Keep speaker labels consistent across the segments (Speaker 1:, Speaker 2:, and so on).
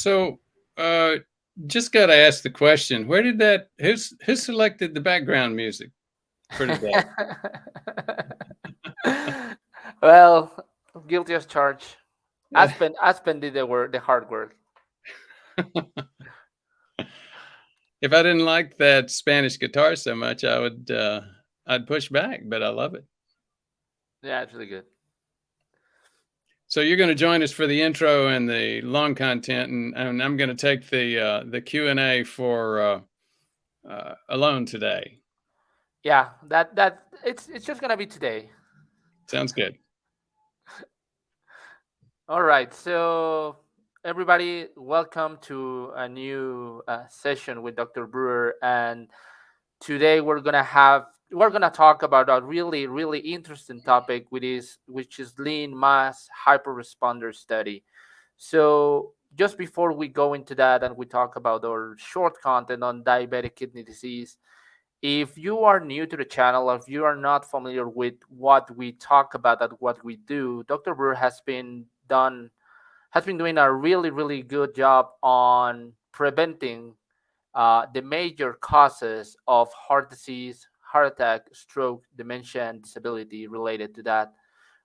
Speaker 1: So, just got to ask the question: Where did that? Who selected the background music for today?
Speaker 2: Well, guilty as charged. Aspen did the hard work.
Speaker 1: If I didn't like that Spanish guitar so much, I'd push back, but I love it.
Speaker 2: Yeah, it's really good.
Speaker 1: So you're going to join us for the intro and the long content, and I'm going to take the Q&A for alone today.
Speaker 2: Yeah, that it's just gonna be today.
Speaker 1: Sounds good.
Speaker 2: All right, so everybody, welcome to a new session with Dr. Brewer, and today we're gonna talk about a really interesting topic, which is lean mass hyperresponder study. So just before we go into that and we talk about our short content on diabetic kidney disease, if you are new to the channel or if you are not familiar with what we talk about and what we do, Dr. Brewer has been doing a really good job on preventing the major causes of heart disease, heart attack, stroke, dementia, and disability related to that,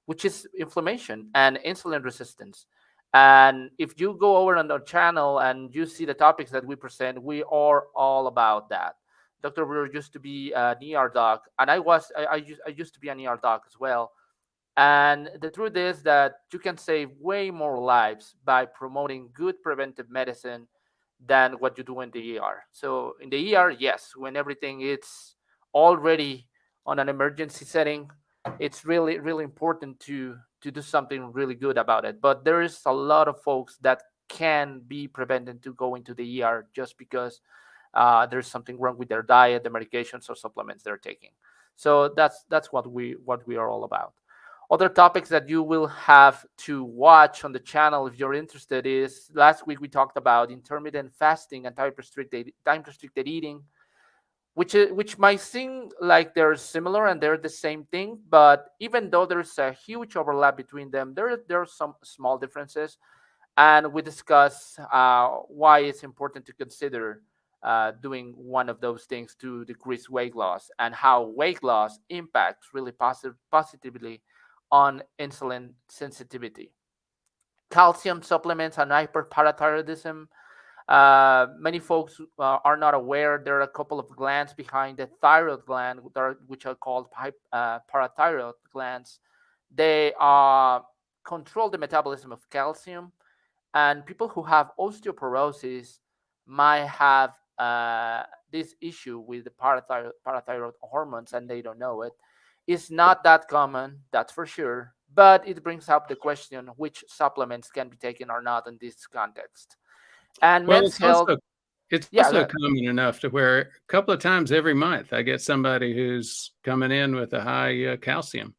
Speaker 2: which is inflammation and insulin resistance. And if you go over on our channel and you see the topics that we present, we are all about that. Dr. Brewer used to be an ER doc, and I used to be an ER doc as well. And the truth is that you can save way more lives by promoting good preventive medicine than what you do in the ER. So in the ER, yes, when everything is already on an emergency setting, it's really important to do something really good about it. But there is a lot of folks that can be prevented to go into the ER just because there's something wrong with their diet, the medications or supplements they're taking. So that's what we are all about. Other topics that you will have to watch on the channel if you're interested is last week we talked about intermittent fasting and time restricted eating, which might seem like they're similar and they're the same thing, but even though there's a huge overlap between them, there are some small differences, and we discuss why it's important to consider doing one of those things to decrease weight loss and how weight loss impacts really positively on insulin sensitivity. Calcium supplements and hyperparathyroidism. Many folks are not aware there are a couple of glands behind the thyroid gland, which are called parathyroid glands. They control the metabolism of calcium, and people who have osteoporosis might have this issue with the parathyroid hormones and they don't know it. It's not that common, that's for sure, but it brings up the question which supplements can be taken or not in this context. And
Speaker 1: Well,
Speaker 2: men's health,
Speaker 1: it's
Speaker 2: yeah, go
Speaker 1: also
Speaker 2: ahead.
Speaker 1: common enough to where a couple of times every month I get somebody who's coming in with a high calcium,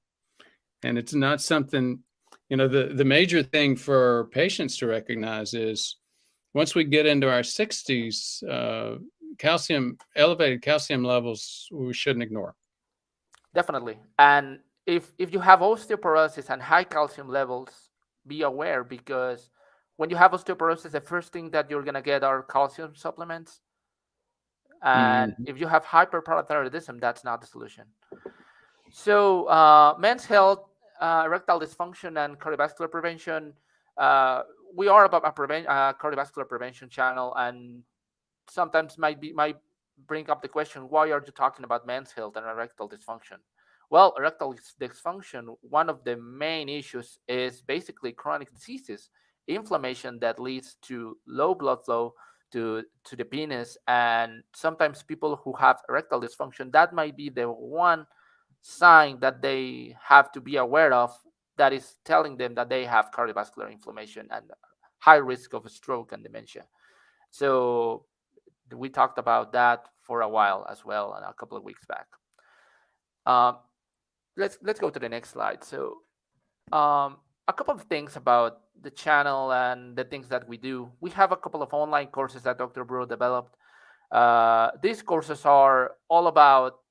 Speaker 1: and it's not something. The major thing for patients to recognize is once we get into our 60s, elevated calcium levels we shouldn't ignore.
Speaker 2: Definitely. And if you have osteoporosis and high calcium levels, be aware because when you have osteoporosis, the first thing that you're gonna get are calcium supplements. And
Speaker 1: Mhm.
Speaker 2: if you have hyperparathyroidism, that's not the solution. So, men's health, erectile dysfunction, and cardiovascular prevention. Uh, we are about a cardiovascular prevention channel, and sometimes might bring up the question: Why are you talking about men's health and erectile dysfunction? Well, erectile dysfunction. One of the main issues is basically chronic diseases, inflammation that leads to low blood flow to the penis, and sometimes people who have erectile dysfunction, that might be the one sign that they have to be aware of that is telling them that they have cardiovascular inflammation and high risk of stroke and dementia. So we talked about that for a while as well, a couple of weeks back. Um, let's go to the next slide. So a couple of things about the channel and the things that we do. We have a couple of online courses that Dr. Brewer developed. These courses are all about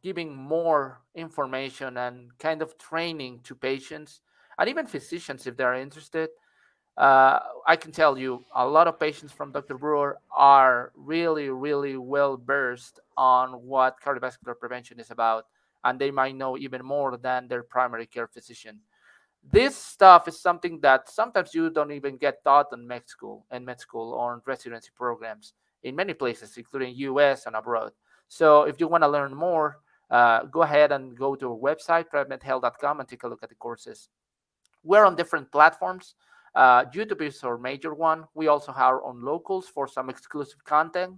Speaker 2: giving more information and kind of training to patients and even physicians if they're interested. I can tell you a lot of patients from Dr. Brewer are really, really well versed on what cardiovascular prevention is about, and they might know even more than their primary care physician. This stuff is something that sometimes you don't even get taught in med school or residency programs in many places, including US and abroad. So if you want to learn more, go ahead and go to our website, prevmedhealth.com, and take a look at the courses. We're on different platforms. YouTube is our major one. We also have our own locals for some exclusive content,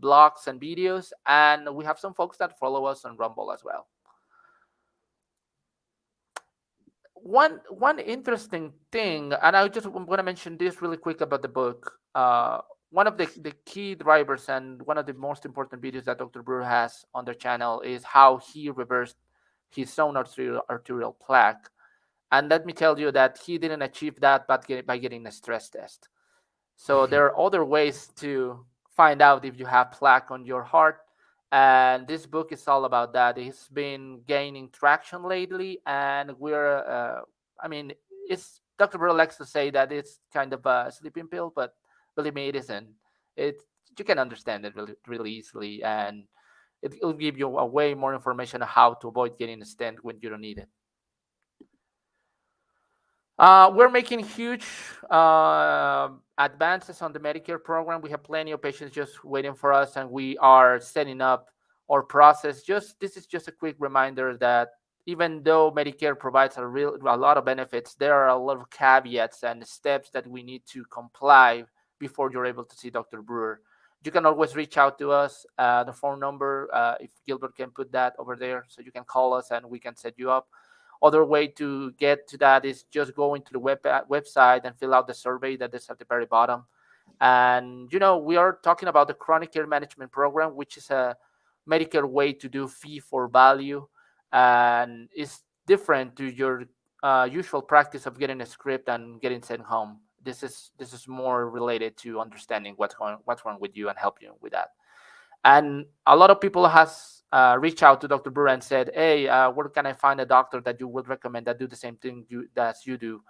Speaker 2: blogs, and videos. And we have some folks that follow us on Rumble as well. One interesting thing, and I just want to mention this really quick about the book. One of the key drivers and one of the most important videos that Dr. Brewer has on their channel is how he reversed his own arterial plaque. And let me tell you that he didn't achieve that by getting a stress test. So there are other ways to find out if you have plaque on your heart. And this book is all about that. It's been gaining traction lately, and I mean, it's Dr. Burrow likes to say that it's kind of a sleeping pill, but believe me, it isn't. It You can understand it really, really easily, and it will give you a way more information on how to avoid getting a stent when you don't need it. We're making huge advances on the Medicare program. We have plenty of patients just waiting for us, and we are setting up our process. This is just a quick reminder that even though Medicare provides a lot of benefits, there are a lot of caveats and steps that we need to comply before you're able to see Dr. Brewer. You can always reach out to us. The phone number, if Gilbert can put that over there, so you can call us and we can set you up. Other way to get to that is just go into the website and fill out the survey that is at the very bottom. And, we are talking about the chronic care management program, which is a Medicare way to do fee for value. And it's different to your usual practice of getting a script and getting sent home. This is more related to understanding what's wrong with you and help you with that. And a lot of people has reached out to Dr. Brewer and said, hey, where can I find a doctor that you would recommend that do the same thing as you do?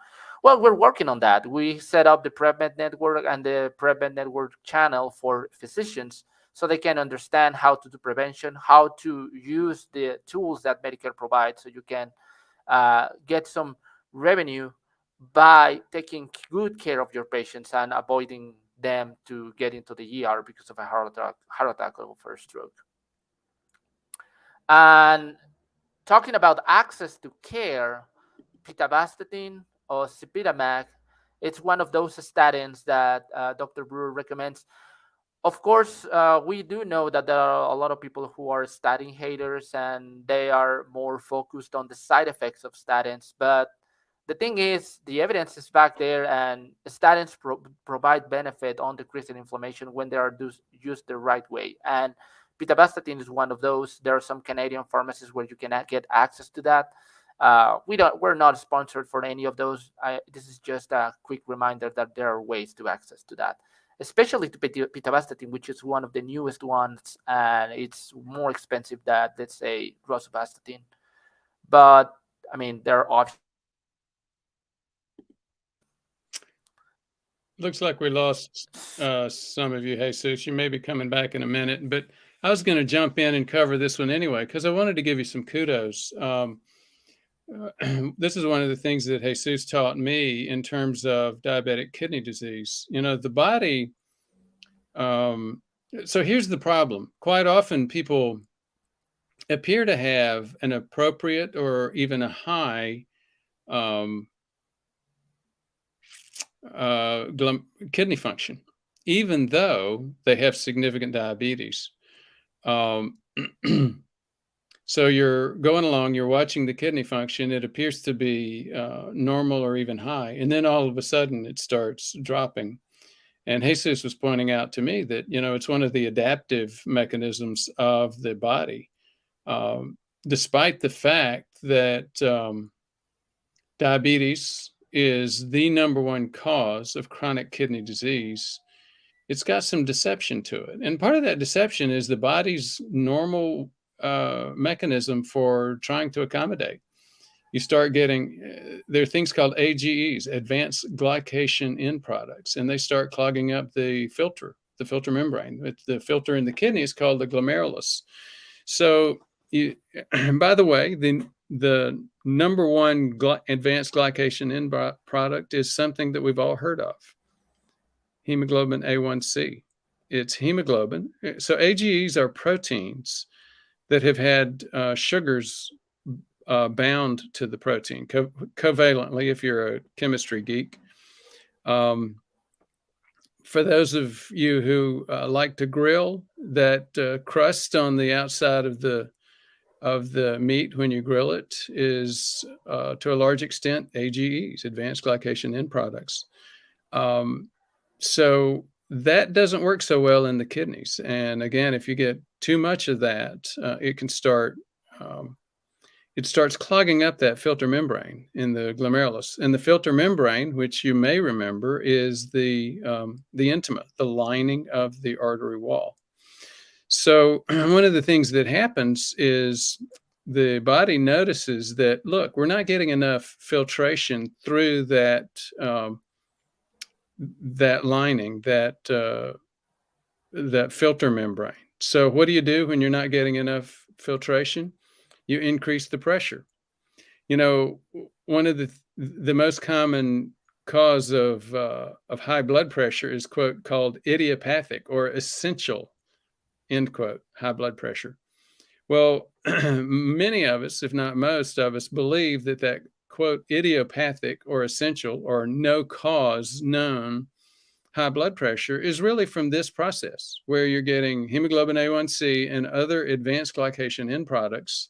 Speaker 2: Well, we're working on that. We set up the PrevMed Network and the PrevMed Network channel for physicians so they can understand how to do prevention, how to use the tools that Medicare provides so you can get some revenue by taking good care of your patients and avoiding them to get into the ER because of a heart attack or a stroke. And talking about access to care, pitavastatin or Zipidamag, it's one of those statins that Dr. Brewer recommends. Of course, we do know that there are a lot of people who are statin haters and they are more focused on the side effects of statins. But the thing is, the evidence is back there, and statins provide benefit on decreasing inflammation when they are used the right way. And pitavastatin is one of those. There are some Canadian pharmacies where you can get access to that. We're not sponsored for any of those. This is just a quick reminder that there are ways to access to that, especially to pitavastatin, which is one of the newest ones, and it's more expensive than, let's say, rosuvastatin. But I mean, there are options.
Speaker 1: Looks like we lost some of you, Jesus. You may be coming back in a minute, but I was going to jump in and cover this one anyway because I wanted to give you some kudos. This is one of the things that Jesus taught me in terms of diabetic kidney disease. The body. So here's the problem. Quite often people appear to have an appropriate or even a high kidney function, even though they have significant diabetes. So you're going along, you're watching the kidney function. It appears to be normal or even high. And then all of a sudden it starts dropping. And Jesus was pointing out to me that, it's one of the adaptive mechanisms of the body. Despite the fact that diabetes is the number one cause of chronic kidney disease, it's got some deception to it. And part of that deception is the body's normal mechanism for trying to accommodate. you start getting, there are things called AGEs, advanced glycation end products, and they start clogging up the filter membrane. The filter in the kidney is called the glomerulus. So, by the way, the number one advanced glycation end product is something that we've all heard of, hemoglobin A1C. It's hemoglobin. So AGEs are proteins that have had sugars bound to the protein covalently, if you're a chemistry geek. For those of you who like to grill, that crust on the outside of the meat when you grill it is to a large extent AGEs, advanced glycation end products. So that doesn't work so well in the kidneys. And again, if you get too much of that, it can start it starts clogging up that filter membrane in the glomerulus. And the filter membrane, which you may remember, is the intima, the lining of the artery wall. So one of the things that happens is the body notices that, look, we're not getting enough filtration through that lining, that filter membrane. So what do you do when you're not getting enough filtration? You increase the pressure. You know, one of the most common cause of high blood pressure is, quote, called idiopathic or essential, end quote, high blood pressure. Well, many of us, if not most of us, believe that quote, idiopathic or essential or no cause known high blood pressure is really from this process where you're getting hemoglobin A1C and other advanced glycation end products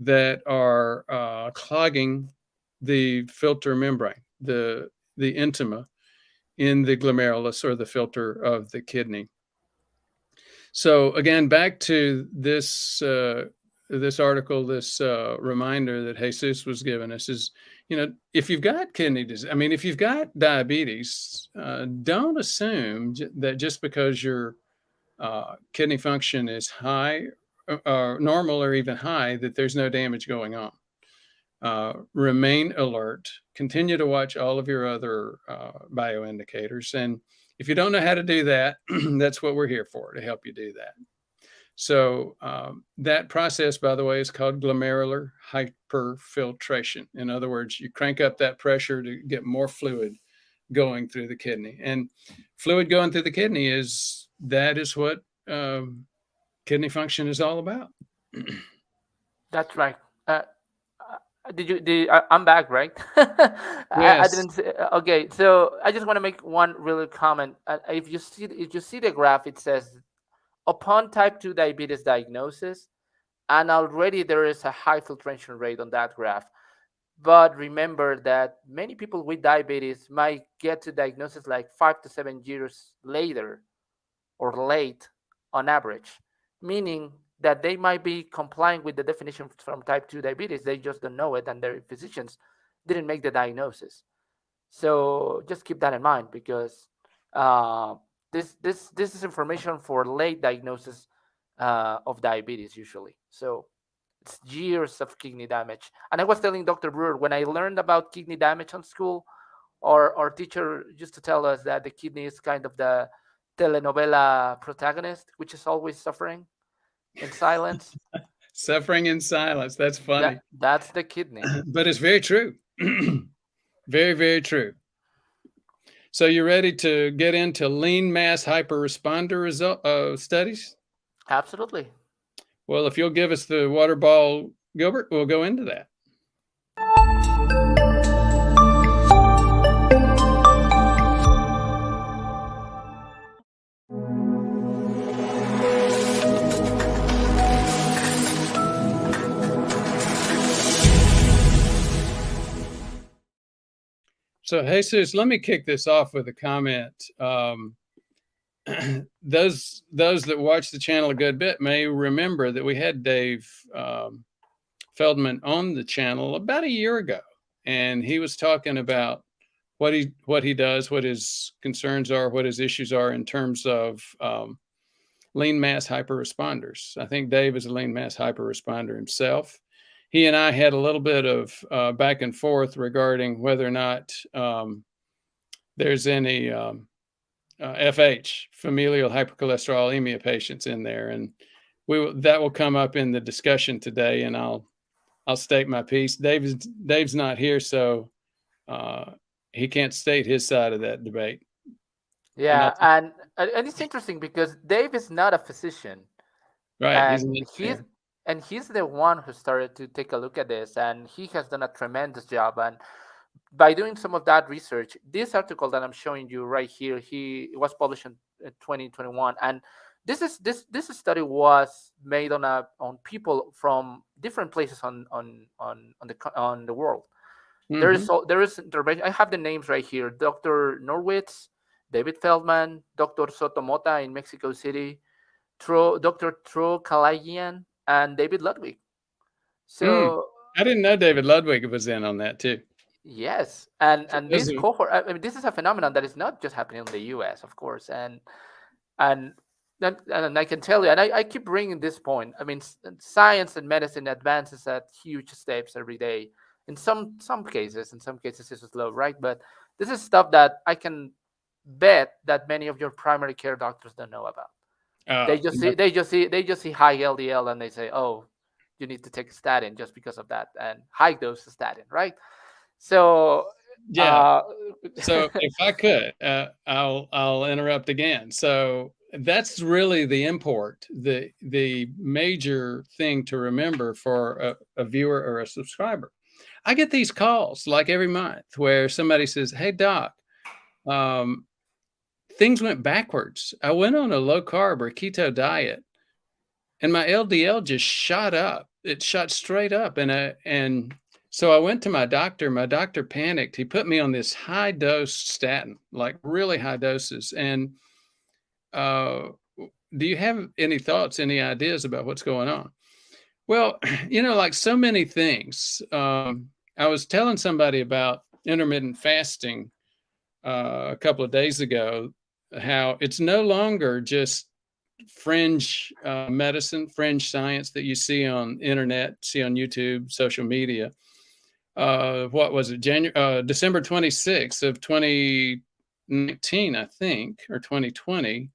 Speaker 1: that are clogging the filter membrane, the intima in the glomerulus or the filter of the kidney. So again, back to this article, this reminder that Jesus was giving us is, you know, if you've got kidney disease, I mean, if you've got diabetes, don't assume that just because your kidney function is high, normal or even high, that there's no damage going on. Remain alert. Continue to watch all of your other bioindicators. And if you don't know how to do that, that's what we're here for, to help you do that. So that process, by the way, is called glomerular hyperfiltration. In other words, you crank up that pressure to get more fluid going through the kidney. And fluid going through the kidney is what kidney function is all about.
Speaker 2: That's right. I'm back, right?
Speaker 1: Yes.
Speaker 2: I didn't say, okay, so I just want to make one really comment. If you see the graph, it says upon type 2 diabetes diagnosis, and already there is a high filtration rate on that graph. But remember that many people with diabetes might get to diagnosis like 5 to 7 years later or late on average, meaning that they might be complying with the definition from type 2 diabetes. They just don't know it, and their physicians didn't make the diagnosis. So just keep that in mind, because this is information for late diagnosis of diabetes usually. So it's years of kidney damage. And I was telling Dr. Brewer, when I learned about kidney damage in school, our teacher used to tell us that the kidney is kind of the telenovela protagonist, which is always suffering in silence.
Speaker 1: Suffering in silence. That's funny.
Speaker 2: That's the kidney.
Speaker 1: But it's very true. Very, very true. So you ready to get into lean mass hyperresponder studies?
Speaker 2: Absolutely.
Speaker 1: Well, if you'll give us the water ball, Gilbert, we'll go into that. So, Jesus, let me kick this off with a comment. Those that watch the channel a good bit may remember that we had Dave Feldman on the channel about a year ago, and he was talking about what he does, what his concerns are, what his issues are in terms of lean mass hyperresponders. I think Dave is a lean mass hyperresponder himself. he and I had a little bit of back and forth regarding whether or not there's any FH, familial hypercholesterolemia patients in there, and that will come up in the discussion today, and I'll state my piece. Dave's not here, so he can't state his side of that debate.
Speaker 2: Yeah, and it's interesting because Dave is not a physician,
Speaker 1: Right, he's
Speaker 2: and
Speaker 1: an
Speaker 2: he's
Speaker 1: engineer.
Speaker 2: and he's the one who started to take a look at this, and he has done a tremendous job. And by doing some of that research, this article that I'm showing you right here, it was published in 2021, and this study was made on people from different places on the world.
Speaker 1: Mm-hmm.
Speaker 2: There is intervention. I have the names right here: Dr. Norwitz, David Feldman, Dr. Sotomota in Mexico City, Dr. Tro Kalagian, and David Ludwig. So
Speaker 1: I didn't know David Ludwig was in on that too.
Speaker 2: yes,
Speaker 1: For
Speaker 2: and
Speaker 1: those
Speaker 2: this
Speaker 1: of-
Speaker 2: cohort. I mean, this is a phenomenon that is not just happening in the U.S., of course, and and I can tell you, and I keep bringing this point. I mean, science and medicine advances at huge steps every day. In some cases, it's slow, right? But this is stuff that I can bet that many of your primary care doctors don't know about. They just see high LDL and they say, oh, you need to take a statin just because of that, and high dose statin, right? So
Speaker 1: yeah. So if I could, I'll interrupt again. So that's really the import, the major thing to remember for a viewer or a subscriber. I get these calls like every month where somebody says, "Hey doc, things went backwards. I went on a low carb or keto diet, and my LDL just shot up. It shot straight up, and so I went to my doctor. My doctor panicked. He put me on this high dose statin, like really high doses. And uh, do you have any thoughts, any ideas about what's going on?" Well, like so many things. I was telling somebody about intermittent fasting a couple of days ago, how it's no longer just fringe medicine, fringe science that you see on internet, see on YouTube, social media. What was it? December 26th of 2019, I think, or 2020,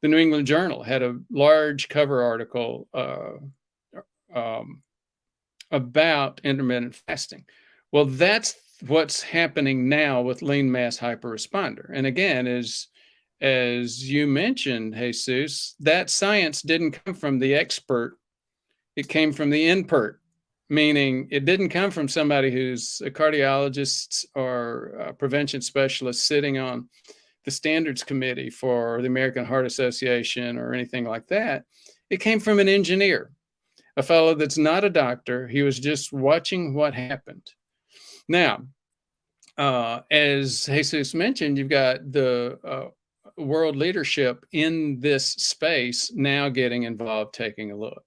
Speaker 1: the New England Journal had a large cover article about intermittent fasting. Well, that's what's happening now with lean mass hyperresponder. And again, as you mentioned, Jesus, that science didn't come from the expert. It came from the impert, meaning it didn't come from somebody who's a cardiologist or a prevention specialist sitting on the standards committee for the American Heart Association or anything like that. It came from an engineer, a fellow that's not a doctor. He was just watching what happened. Now, as Jesus mentioned, you've got the world leadership in this space now getting involved, taking a look.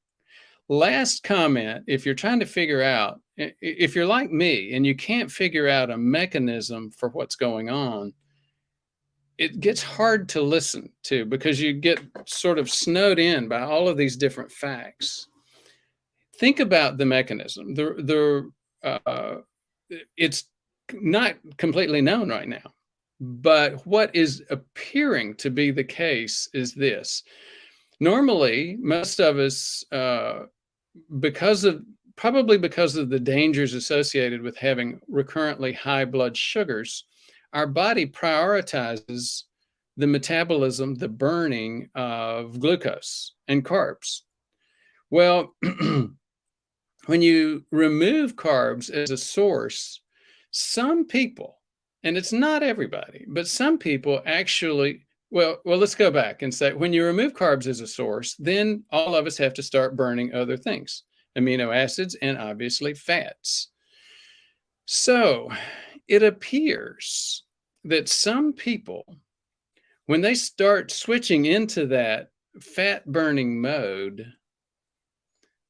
Speaker 1: Last comment, if you're trying to figure out, if you're like me and you can't figure out a mechanism for what's going on, it gets hard to listen to because you get sort of snowed in by all of these different facts. Think about the mechanism. It's not completely known right now, but what is appearing to be the case is this. Normally, most of us, probably because of the dangers associated with having recurrently high blood sugars, our body prioritizes the metabolism, the burning of glucose and carbs. Well, when you remove carbs as a source, some people, and it's not everybody, but some people actually, well, let's go back and say, when you remove carbs as a source, then all of us have to start burning other things, amino acids and obviously fats. So it appears that some people, when they start switching into that fat burning mode,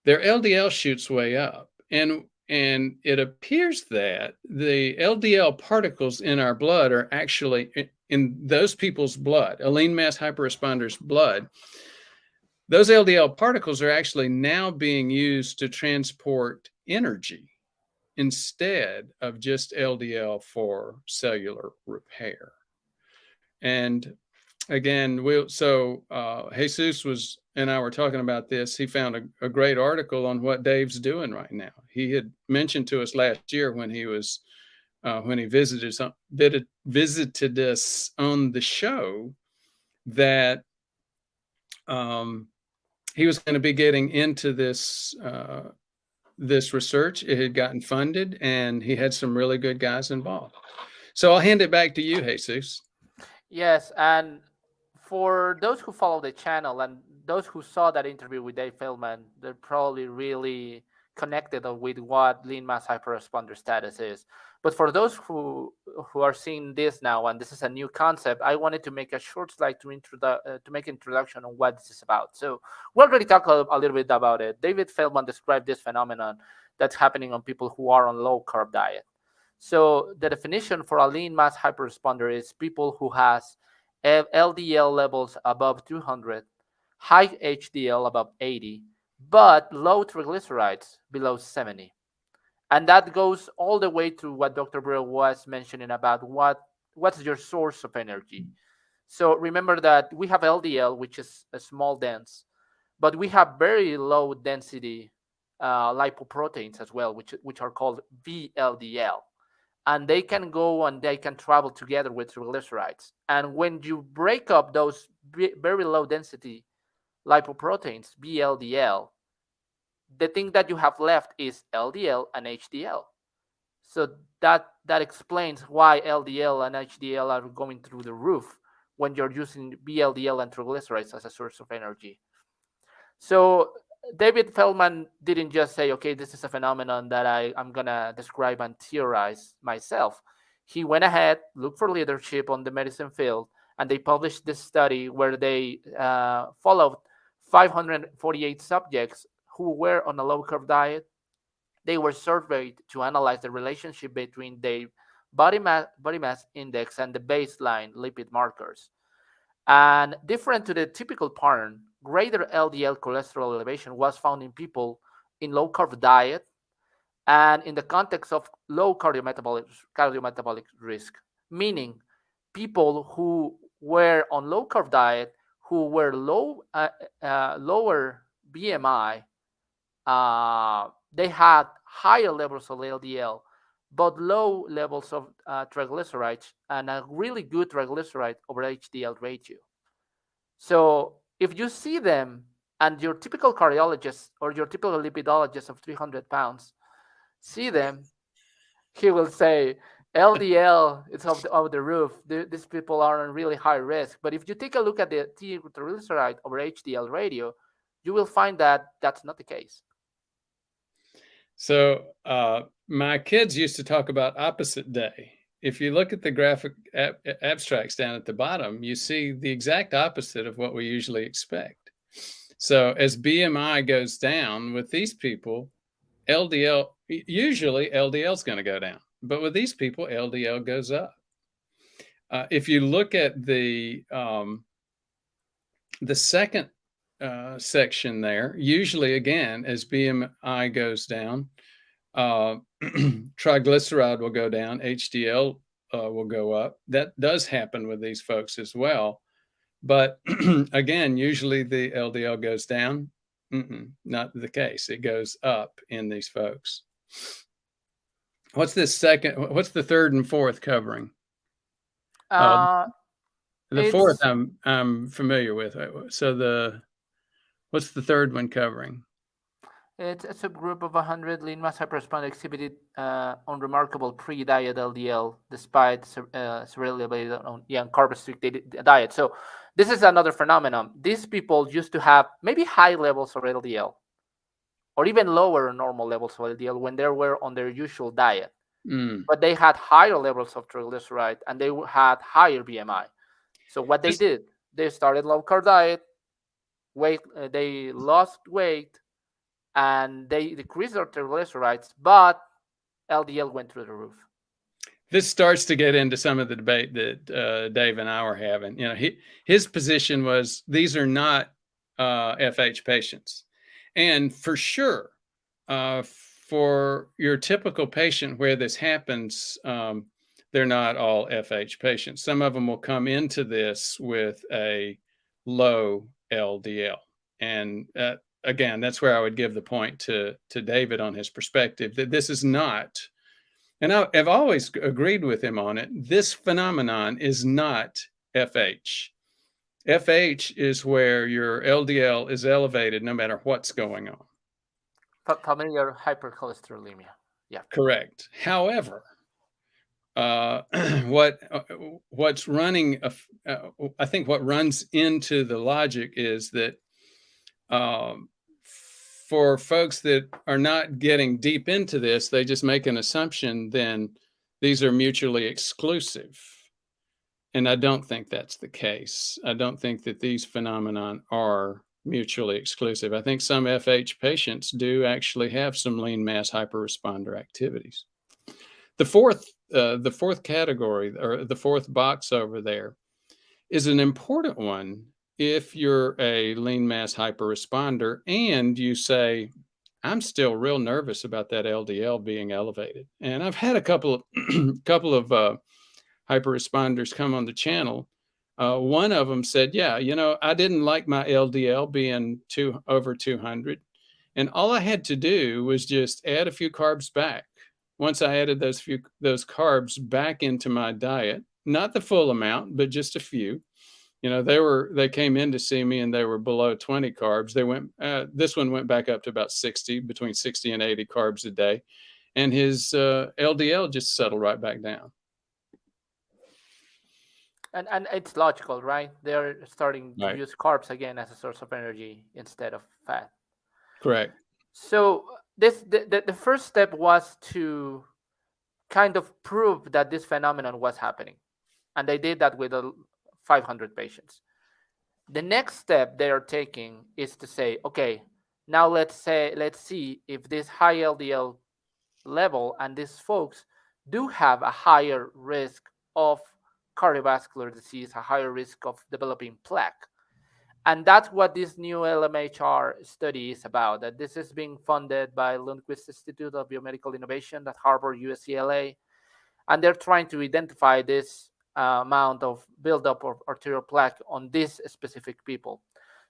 Speaker 1: their LDL shoots way up. And it appears that the LDL particles in our blood are actually in those people's blood, a lean mass hyperresponder's blood. Those LDL particles are actually now being used to transport energy instead of just LDL for cellular repair. And again, Jesus and I were talking about this. He found a great article on what Dave's doing right now. He had mentioned to us last year when he visited us on the show that he was going to be getting into this research. It had gotten funded, and he had some really good guys involved. So I'll hand it back to you, Jesus.
Speaker 2: Yes, and for those who follow the channel and those who saw that interview with Dave Feldman, they're probably really connected with what lean mass hyperresponder status is. But for those who are seeing this now, and this is a new concept, I wanted to make a short slide to make an introduction on what this is about. So we already talked a little bit about it. David Feldman described this phenomenon that's happening on people who are on low carb diet. So the definition for a lean mass hyperresponder is people who has LDL levels above 200, high HDL above 80, but low triglycerides below 70. And that goes all the way to what Dr. Brewer was mentioning about what's your source of energy. So remember that we have LDL, which is a small dense, but we have very low density lipoproteins as well, which are called VLDL. And they can go and they can travel together with triglycerides. And when you break up those very low density lipoproteins, VLDL, the thing that you have left is LDL and HDL. So that explains why LDL and HDL are going through the roof when you're using VLDL and triglycerides as a source of energy. So David Feldman didn't just say, okay, this is a phenomenon that I'm going to describe and theorize myself. He went ahead, looked for leadership on the medicine field, and they published this study where they followed 548 subjects who were on a low-carb diet. They were surveyed to analyze the relationship between their body mass index and the baseline lipid markers. And different to the typical pattern, greater LDL cholesterol elevation was found in people in low-carb diet and in the context of low cardiometabolic risk, meaning people who were on low-carb diet, who were lower BMI, they had higher levels of LDL, but low levels of triglycerides and a really good triglyceride over HDL ratio. So if you see them and your typical cardiologist or your typical lipidologist of 300 pounds see them, he will say, LDL is off the roof. These people are on really high risk. But if you take a look at the triglyceride over HDL ratio, you will find that that's not the case.
Speaker 1: So my kids used to talk about opposite day. If you look at the graphic abstracts down at the bottom, you see the exact opposite of what we usually expect. So as BMI goes down with these people, usually LDL is going to go down. But with these people, LDL goes up. If you look at the second section there, usually again, as BMI goes down, triglyceride will go down, HDL will go up. That does happen with these folks as well. But again, usually the LDL goes down. Not the case. It goes up in these folks. What's the third and fourth covering? The fourth I'm familiar with. So what's the third one covering?
Speaker 2: It's a subgroup of 100 lean mass hyperresponder exhibited unremarkable pre-diet LDL despite severely elevated on carb-restricted diet. So this is another phenomenon. These people used to have maybe high levels of LDL or even lower normal levels of LDL when they were on their usual diet. But they had higher levels of triglyceride and they had higher BMI. So what they did, they started low-carb diet, they lost weight, and they decreased their triglycerides, but LDL went through the roof.
Speaker 1: This starts to get into some of the debate that Dave and I were having. His position was these are not FH patients, and for sure, for your typical patient where this happens, they're not all FH patients. Some of them will come into this with a low LDL. And again, that's where I would give the point to David on his perspective that this is not, and I've always agreed with him on it, this phenomenon is not FH. FH is where your LDL is elevated no matter what's going on.
Speaker 2: Familiar hypercholesterolemia. Yeah.
Speaker 1: Correct. However, what's running, I think what runs into the logic is that for folks that are not getting deep into this, they just make an assumption, then these are mutually exclusive. And I don't think that's the case. I don't think that these phenomenon are mutually exclusive. I think some FH patients do actually have some lean mass hyperresponder activities. The fourth category, or the fourth box over there, is an important one if you're a lean mass hyperresponder and you say, I'm still real nervous about that LDL being elevated. And I've had a couple of hyperresponders come on the channel. One of them said, yeah, I didn't like my LDL being over 200. And all I had to do was just add a few carbs back. Once I added those carbs back into my diet, not the full amount, but just a few, they came in to see me and they were below 20 carbs. This one went back up to about 60, between 60 and 80 carbs a day. And his LDL just settled right back down.
Speaker 2: And it's logical, right? They're starting to use carbs again as a source of energy instead of fat.
Speaker 1: Correct.
Speaker 2: So the first step was to kind of prove that this phenomenon was happening. And they did that with 500 patients. The next step they are taking is to say, okay, now let's see if this high LDL level and these folks do have a higher risk of cardiovascular disease, a higher risk of developing plaque. And that's what this new LMHR study is about. That this is being funded by Lundquist Institute of Biomedical Innovation at Harvard, UCLA, and they're trying to identify this amount of buildup of arterial plaque on these specific people.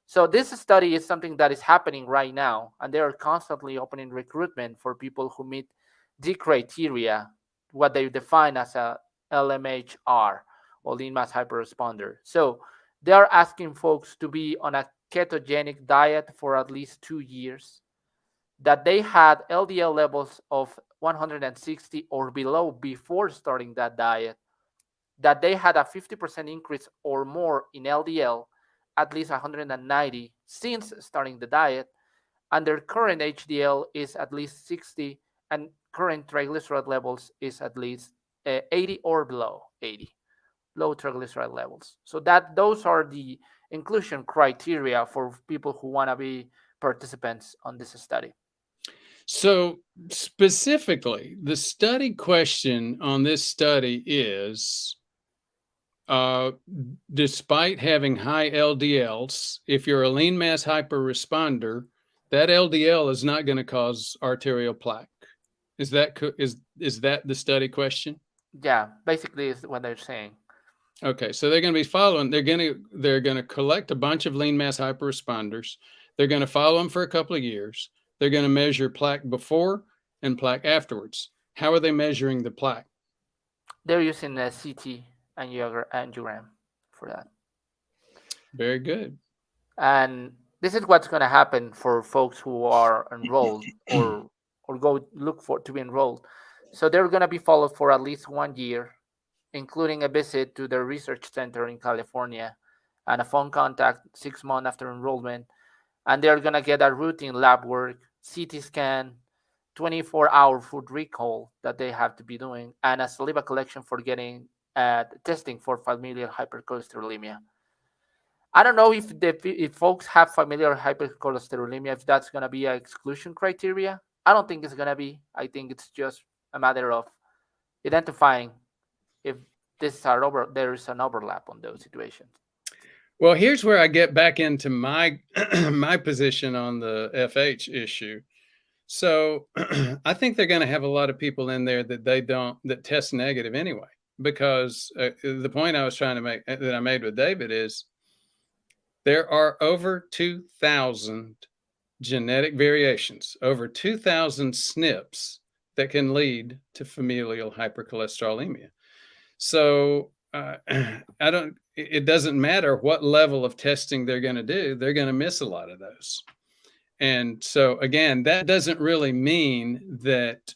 Speaker 2: So this study is something that is happening right now, and they are constantly opening recruitment for people who meet the criteria, what they define as a LMHR, or lean mass hyperresponder. So they are asking folks to be on a ketogenic diet for at least 2 years, that they had LDL levels of 160 or below before starting that diet, that they had a 50% increase or more in LDL, at least 190 since starting the diet, and their current HDL is at least 60, and current triglyceride levels is at least 80 or below 80. Low triglyceride levels. So those are the inclusion criteria for people who want to be participants on this study.
Speaker 1: So specifically, the study question on this study is, despite having high LDLs, if you're a lean mass hyperresponder, that LDL is not going to cause arterial plaque. Is that the study question?
Speaker 2: Yeah, basically is what they're saying.
Speaker 1: Okay, so they're going to be following. They're going to collect a bunch of lean mass hyperresponders. They're going to follow them for a couple of years. They're going to measure plaque before and plaque afterwards. How are they measuring the plaque?
Speaker 2: They're using a CT angiogram for that.
Speaker 1: Very good.
Speaker 2: And this is what's going to happen for folks who are enrolled or go look to be enrolled. So they're going to be followed for at least 1 year, including a visit to their research center in California and a phone contact 6 months after enrollment. And they're going to get a routine lab work, CT scan, 24-hour food recall that they have to be doing, and a saliva collection for getting testing for familial hypercholesterolemia. I don't know if folks have familial hypercholesterolemia, if that's going to be an exclusion criteria. I don't think it's going to be. I think it's just a matter of identifying if there is an overlap on those situations.
Speaker 1: Well, here's where I get back into my my position on the FH issue. So I think they're going to have a lot of people in there that test negative anyway, because the point I was trying to make that I made with David is there are over 2,000 genetic variations, over 2,000 SNPs that can lead to familial hypercholesterolemia. So it doesn't matter what level of testing they're going to do, they're going to miss a lot of those. And so again, that doesn't really mean that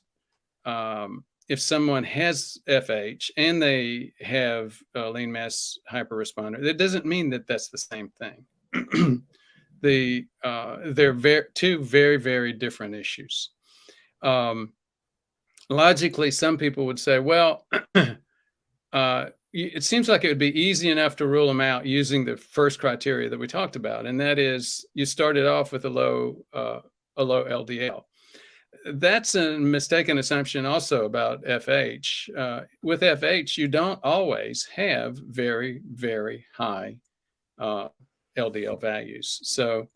Speaker 1: if someone has FH and they have a lean mass hyperresponder, it doesn't mean that that's the same thing. They're two very, very different issues. Logically, some people would say, well, it seems like it would be easy enough to rule them out using the first criteria that we talked about, and that is you started off with a low LDL. That's a mistaken assumption also about FH. With FH, you don't always have very, very high LDL values. So,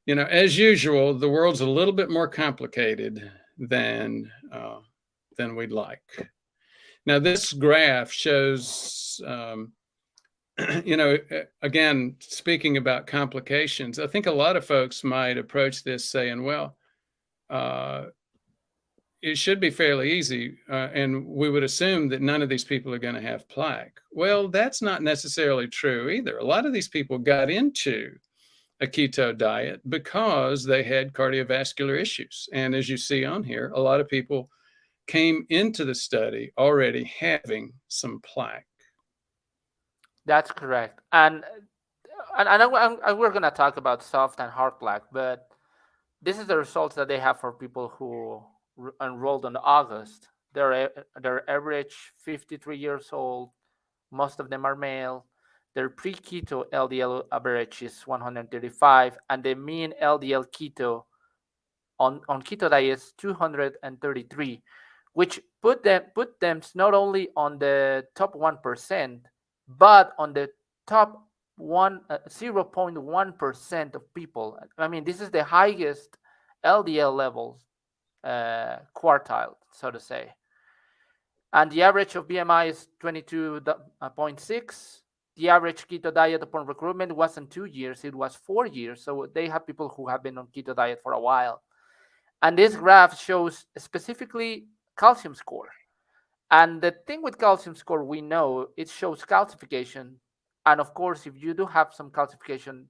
Speaker 1: as usual, the world's a little bit more complicated than we'd like. Now, this graph shows, again, speaking about complications, I think a lot of folks might approach this saying, well, it should be fairly easy, and we would assume that none of these people are going to have plaque. Well, that's not necessarily true either. A lot of these people got into a keto diet because they had cardiovascular issues. And as you see on here, a lot of people came into the study already having some plaque.
Speaker 2: That's correct. And we're going to talk about soft and hard plaque, but this is the results that they have for people who enrolled in August. They're average 53 years old. Most of them are male. Their pre-keto LDL average is 135, and the mean LDL keto on keto diet is 233, which put them not only on the top 1%, but on the top 0.1% of people. I mean, this is the highest LDL levels quartile, so to say. And the average of BMI is 22.6. The average keto diet upon recruitment wasn't 2 years, it was 4 years. So they have people who have been on keto diet for a while. And this graph shows specifically calcium score. And the thing with calcium score, we know it shows calcification. And of course, if you do have some calcification,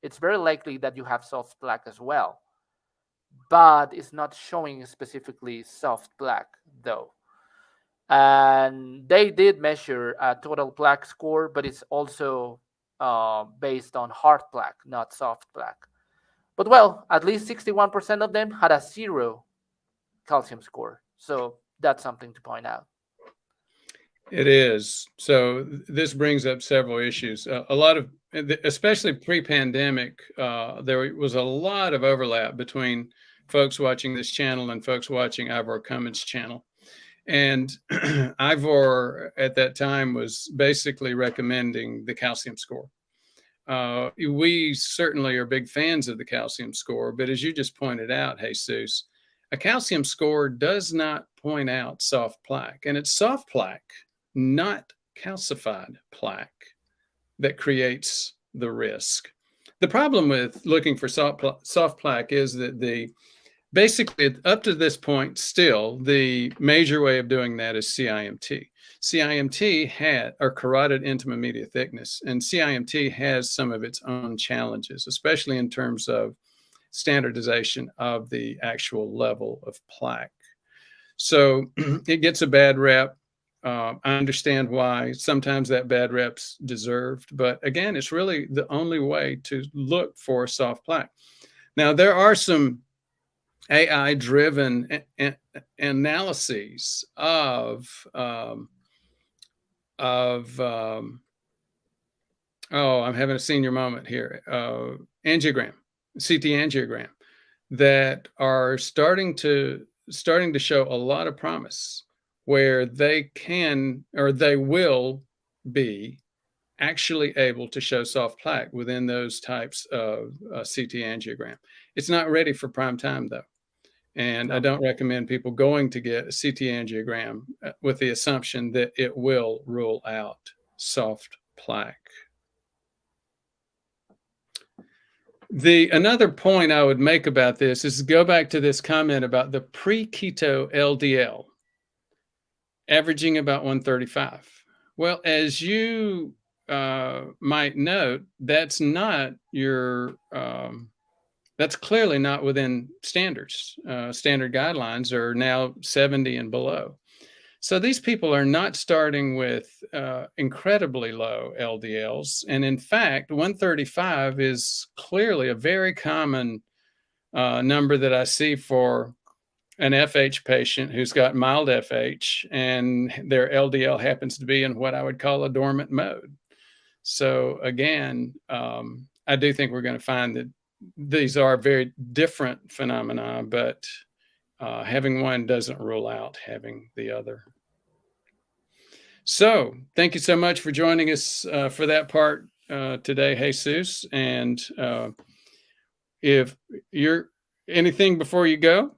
Speaker 2: it's very likely that you have soft plaque as well. But it's not showing specifically soft plaque, though. And they did measure a total plaque score, but it's also based on hard plaque, not soft plaque. But well, at least 61% of them had a 0 calcium score. So that's something to point out.
Speaker 1: It is. So this brings up several issues. A lot of, especially pre-pandemic, there was a lot of overlap between folks watching this channel and folks watching Ivor Cummins' channel. And Ivor at that time was basically recommending the calcium score. We certainly are big fans of the calcium score, but as you just pointed out, Jesus, a calcium score does not point out soft plaque, and it's soft plaque, not calcified plaque, that creates the risk. The problem with looking for soft plaque is that basically up to this point still, the major way of doing that is CIMT. CIMT or carotid intima media thickness, and CIMT has some of its own challenges, especially in terms of standardization of the actual level of plaque. So it gets a bad rep. I understand why sometimes that bad rep's deserved, but again, it's really the only way to look for soft plaque. Now, there are some AI-driven analyses of I'm having a senior moment here, angiogram, CT angiogram, that are starting to show a lot of promise, where they can, or they will be actually able to show soft plaque within those types of CT angiogram. It's not ready for prime time though. And I
Speaker 2: No.
Speaker 1: don't recommend people going to get a CT angiogram with the assumption that it will rule out soft plaque. Another point I would make about this is go back to this comment about the pre-keto LDL averaging about 135. Well, as you might note, that's not that's clearly not within standards. Standard guidelines are now 70 and below. So these people are not starting with incredibly low LDLs. And in fact, 135 is clearly a very common number that I see for an FH patient who's got mild FH and their LDL happens to be in what I would call a dormant mode. So again, I do think we're going to find that these are very different phenomena, but having one doesn't rule out having the other. So thank you so much for joining us for that part today, Jesus. And if you're anything before you go?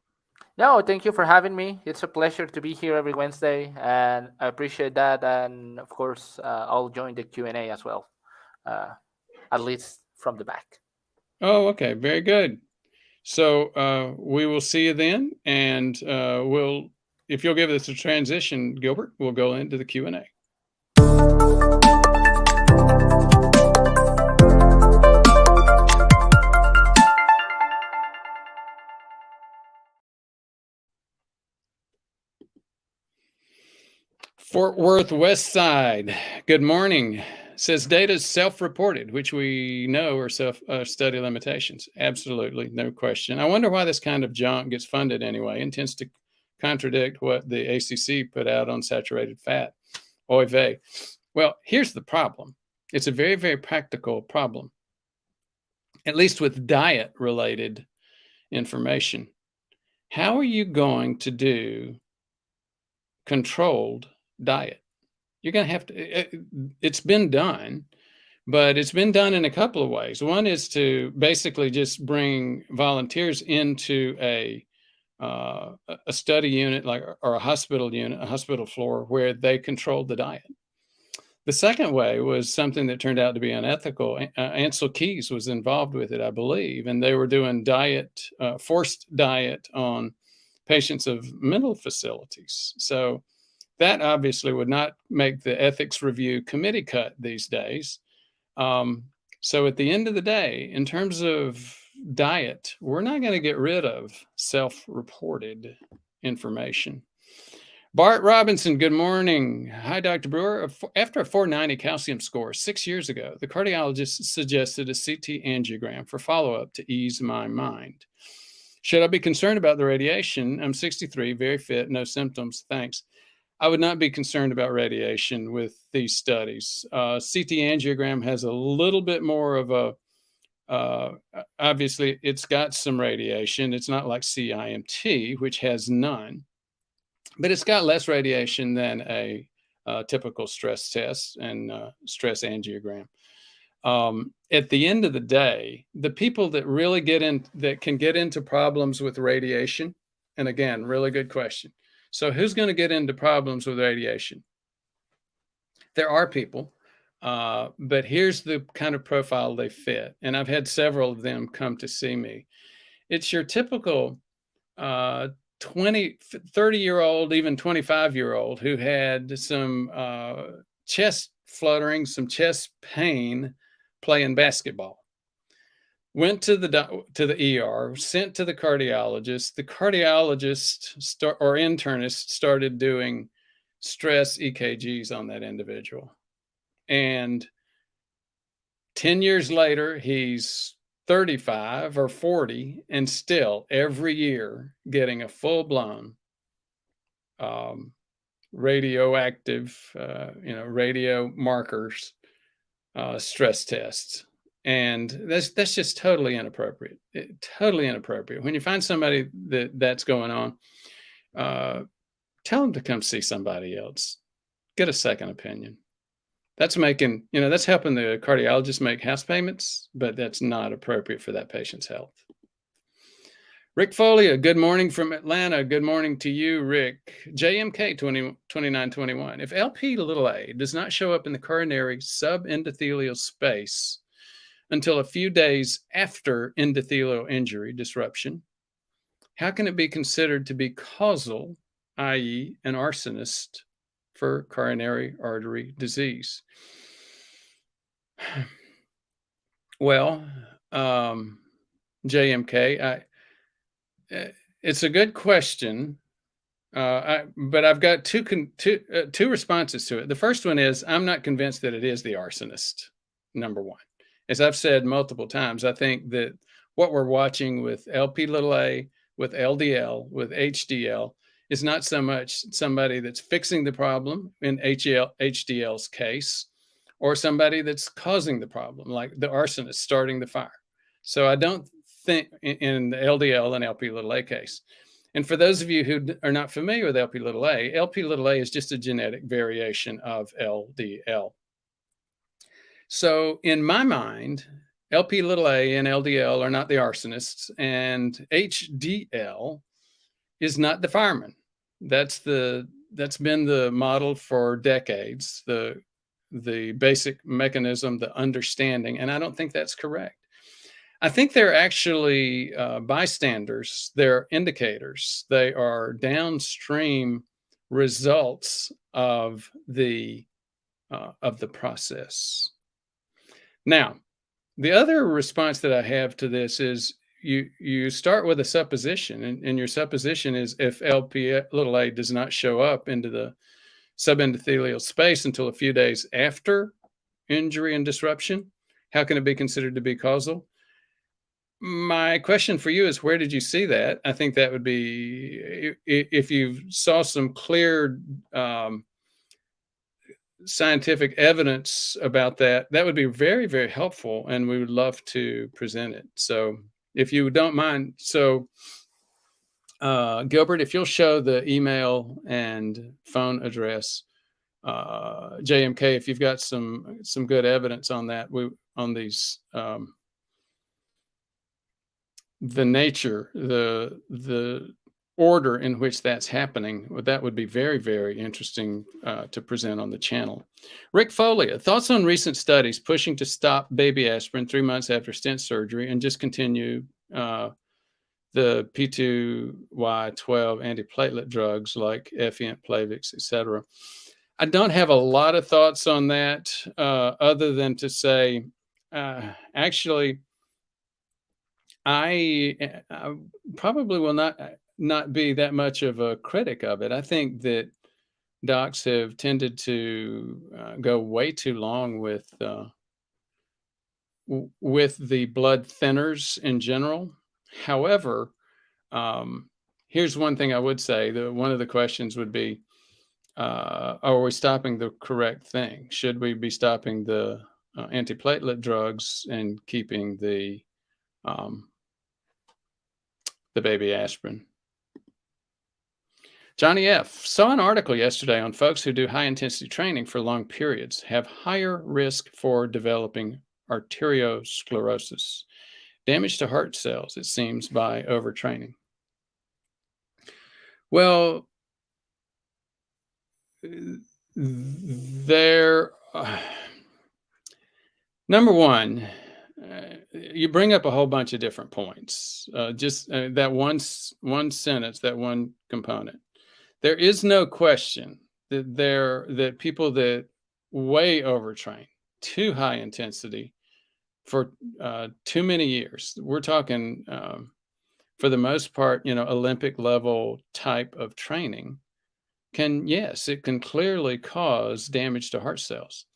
Speaker 2: No, thank you for having me. It's a pleasure to be here every Wednesday, and I appreciate that. And of course, I'll join the Q&A as well, at least from the back.
Speaker 1: Oh, okay. Very good. So we will see you then. And if you'll give us a transition, Gilbert, we'll go into the Q&A. Fort Worth West Side, good morning. Says data is self-reported, which we know are study limitations. Absolutely, no question. I wonder why this kind of junk gets funded anyway and tends to contradict what the ACC put out on saturated fat. Oy vey. Well, here's the problem. It's a very, very practical problem, at least with diet-related information. How are you going to do controlled diet? You're going to have to, it's been done, but it's been done in a couple of ways. One is to basically just bring volunteers into a study unit, or a hospital unit, a hospital floor, where they controlled the diet. The second way was something that turned out to be unethical. Ansel Keys was involved with it, I believe, and they were doing forced diet on patients of mental facilities. So that obviously would not make the ethics review committee cut these days. So at the end of the day, in terms of diet, we're not going to get rid of self-reported information. Bart Robinson, good morning. Hi, Dr. Brewer. After a 490 calcium score 6 years ago, the cardiologist suggested a CT angiogram for follow-up to ease my mind. Should I be concerned about the radiation? I'm 63, very fit, no symptoms. Thanks. I would not be concerned about radiation with these studies. CT angiogram has a little bit more of obviously it's got some radiation. It's not like CIMT, which has none, but it's got less radiation than a typical stress test and stress angiogram. At the end of the day, the people that really that can get into problems with radiation, and again, really good question. So who's going to get into problems with radiation? There are people, but here's the kind of profile they fit. And I've had several of them come to see me. It's your typical 30-year-old, even 25-year-old who had some chest fluttering, some chest pain playing basketball. Went to the ER, sent to the cardiologist. The cardiologist or internist started doing stress EKGs on that individual. And 10 years later, he's 35 or 40 and still every year getting a full-blown radioactive, radio markers stress tests. And that's just totally inappropriate. Totally inappropriate. When you find somebody that's going on, tell them to come see somebody else. Get a second opinion. That's helping the cardiologist make house payments, but that's not appropriate for that patient's health. Rick Folia, good morning from Atlanta. Good morning to you, Rick. JMK 2921. If LP(a) does not show up in the coronary subendothelial space until a few days after endothelial injury disruption, how can it be considered to be causal, i.e., an arsonist for coronary artery disease? Well, JMK, it's a good question, but I've got two responses to it. The first one is I'm not convinced that it is the arsonist, number one. As I've said multiple times, I think that what we're watching with LP(a), with LDL, with HDL, is not so much somebody that's fixing the problem in HDL's case, or somebody that's causing the problem, like the arsonist starting the fire. So I don't think in the LDL and LP(a) case. And for those of you who are not familiar with LP(a) is just a genetic variation of LDL. So in my mind, LP(a) and LDL are not the arsonists, and HDL is not the fireman. That's been the model for decades, the basic mechanism, the understanding, and I don't think that's correct. I think they're actually bystanders. They're indicators. They are downstream results of the process. Now, the other response that I have to this is you start with a supposition, and your supposition is if LP(a) does not show up into the subendothelial space until a few days after injury and disruption, how can it be considered to be causal? My question for you is, where did you see that? I think that would be, if you saw some clear scientific evidence about that, that would be very, very helpful, and we would love to present it. So if you don't mind, so Gilbert, if you'll show the email and phone address, JMK, if you've got some good evidence on that, on these, the nature, the order in which that's happening, that would be very, very interesting to present on the channel. Rick Folia, thoughts on recent studies pushing to stop baby aspirin 3 months after stent surgery and just continue the P2Y12 antiplatelet drugs like Effient, Plavix, etc. I don't have a lot of thoughts on that, other than to say, actually, I probably will not be that much of a critic of it. I think that docs have tended to go way too long with the blood thinners in general. However, here's one thing I would say. One of the questions would be, are we stopping the correct thing? Should we be stopping the antiplatelet drugs and keeping the baby aspirin? Johnny F. saw an article yesterday on folks who do high intensity training for long periods have higher risk for developing arteriosclerosis, damage to heart cells, it seems, by overtraining. Well, number one, you bring up a whole bunch of different points. Just that one sentence, that one component. There is no question that people that way overtrain, too high intensity for too many years, we're talking for the most part, Olympic level type of training, it can clearly cause damage to heart cells.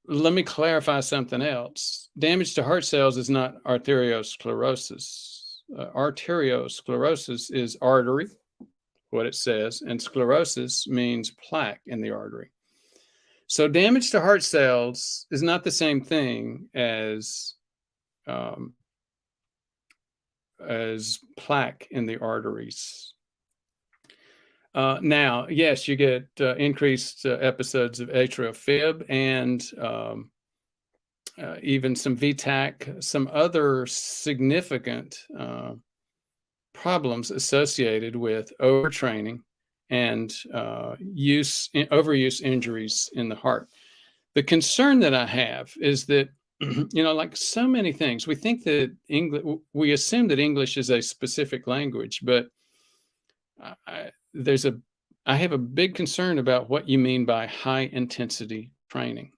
Speaker 1: Let me clarify something else. Damage to heart cells is not arteriosclerosis. Arteriosclerosis is artery, what it says, and sclerosis means plaque in the artery. So damage to heart cells is not the same thing as plaque in the arteries. Now, yes, you get increased episodes of atrial fib and even some VTAC, some other significant problems associated with overtraining and overuse injuries in the heart. The concern that I have is that, like so many things, we think that we assume that English is a specific language, but I, there's a, I have a big concern about what you mean by high intensity training.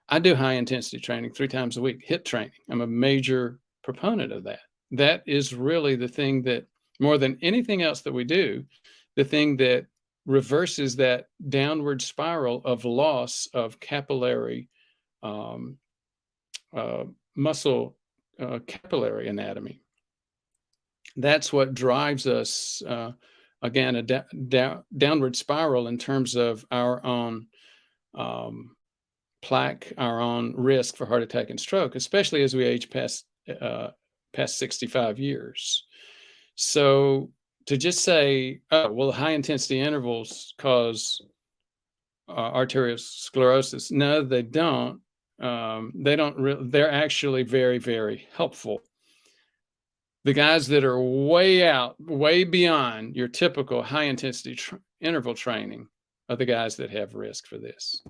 Speaker 1: I do high intensity training 3 times a week, HIIT training. I'm a major proponent of that. That is really the thing that, more than anything else that we do, the thing that reverses that downward spiral of loss of capillary um, muscle capillary anatomy. That's what drives us, again, a downward spiral in terms of our own plaque, our own risk for heart attack and stroke, especially as we age past 65 years. So to just say, oh, well, high intensity intervals cause arteriosclerosis. No, they don't. They're actually very, very helpful. The guys that are way beyond your typical high intensity interval training are the guys that have risk for this.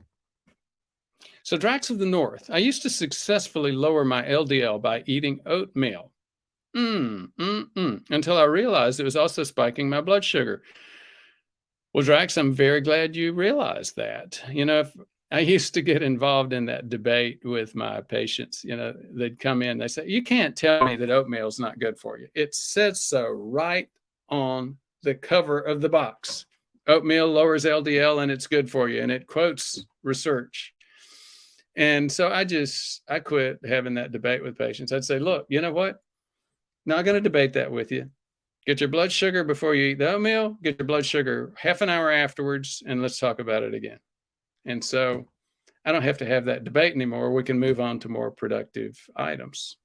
Speaker 1: So Drax of the North, I used to successfully lower my LDL by eating oatmeal until I realized it was also spiking my blood sugar. Well, Drax, I'm very glad you realized that. If I used to get involved in that debate with my patients, they'd come in, they say, you can't tell me that oatmeal is not good for you. It says so right on the cover of the box. Oatmeal lowers LDL and it's good for you. And it quotes research. And so I quit having that debate with patients. I'd say, look, you know what? Not going to debate that with you. Get your blood sugar before you eat the oatmeal, get your blood sugar half an hour afterwards, and let's talk about it again. And so I don't have to have that debate anymore. We can move on to more productive items.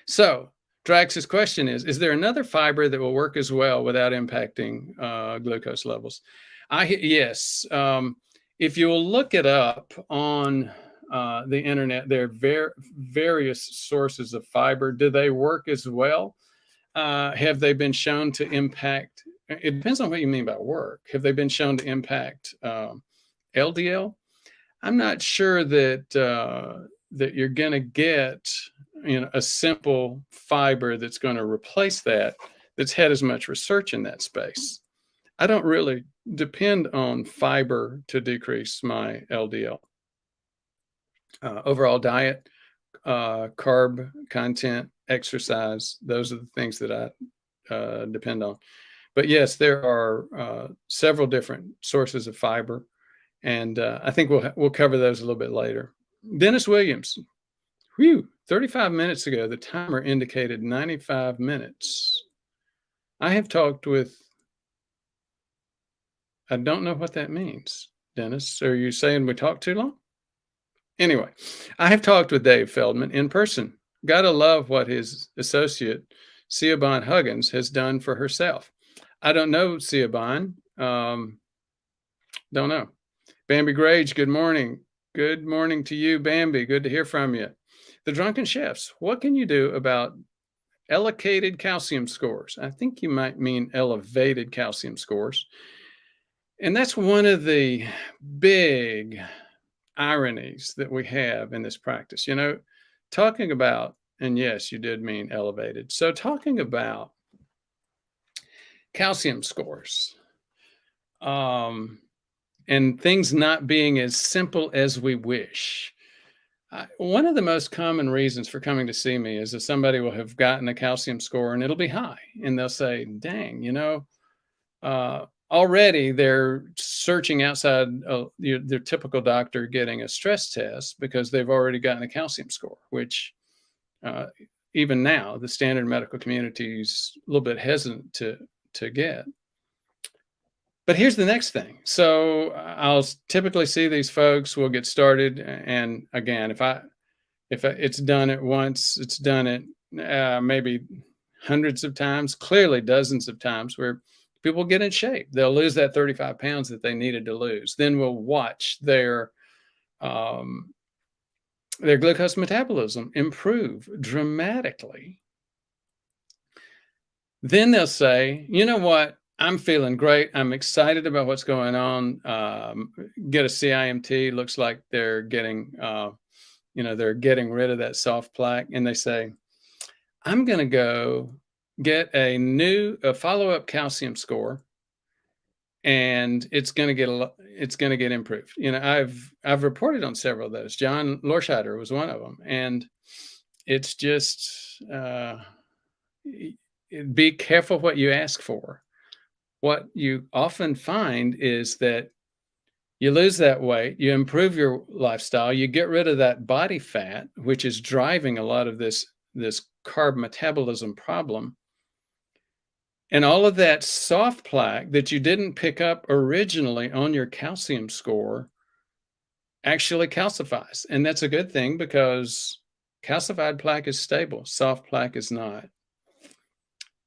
Speaker 1: So Drax's question is there another fiber that will work as well without impacting glucose levels? Yes. If you'll look it up on the internet, there are various sources of fiber. Do they work as well? Have they been shown to impact? It depends on what you mean by work. Have they been shown to impact LDL? I'm not sure that you're going to get a simple fiber that's going to replace that's had as much research in that space. I don't really depend on fiber to decrease my LDL. Overall diet, carb content, exercise, those are the things that I depend on. But yes, there are several different sources of fiber, and I think we'll cover those a little bit later. Dennis Williams, 35 minutes ago, the timer indicated 95 minutes. I have talked with, I don't know what that means, Dennis. Are you saying we talked too long? Anyway, I have talked with Dave Feldman in person. Gotta love what his associate, Siobhan Huggins, has done for herself. I don't know, Siobhan. Don't know. Bambi Grage, good morning. Good morning to you, Bambi. Good to hear from you. The Drunken Chefs, what can you do about elevated calcium scores? I think you might mean elevated calcium scores. And that's one of the big ironies that we have in this practice. Talking about, and yes, you did mean elevated. So talking about calcium scores and things not being as simple as we wish. One of the most common reasons for coming to see me is that somebody will have gotten a calcium score and it'll be high. And they'll say, dang, already they're searching outside their typical doctor getting a stress test because they've already gotten a calcium score, which even now the standard medical community is a little bit hesitant to get. But here's the next thing. So I'll typically see these folks, we'll get started. And again, if it's done it once, it's done it maybe hundreds of times, clearly dozens of times, where people get in shape. They'll lose that 35 pounds that they needed to lose. Then we'll watch their glucose metabolism improve dramatically. Then they'll say, you know what? I'm feeling great. I'm excited about what's going on. Get a CIMT. Looks like they're getting, they're getting rid of that soft plaque. And they say, I'm going to go get a follow-up calcium score, and it's going to get improved. I've reported on several of those. John Lorscheider was one of them. And it's just, be careful what you ask for. What you often find is that you lose that weight, you improve your lifestyle, you get rid of that body fat, which is driving a lot of this carb metabolism problem. And all of that soft plaque that you didn't pick up originally on your calcium score actually calcifies. And that's a good thing, because calcified plaque is stable, soft plaque is not.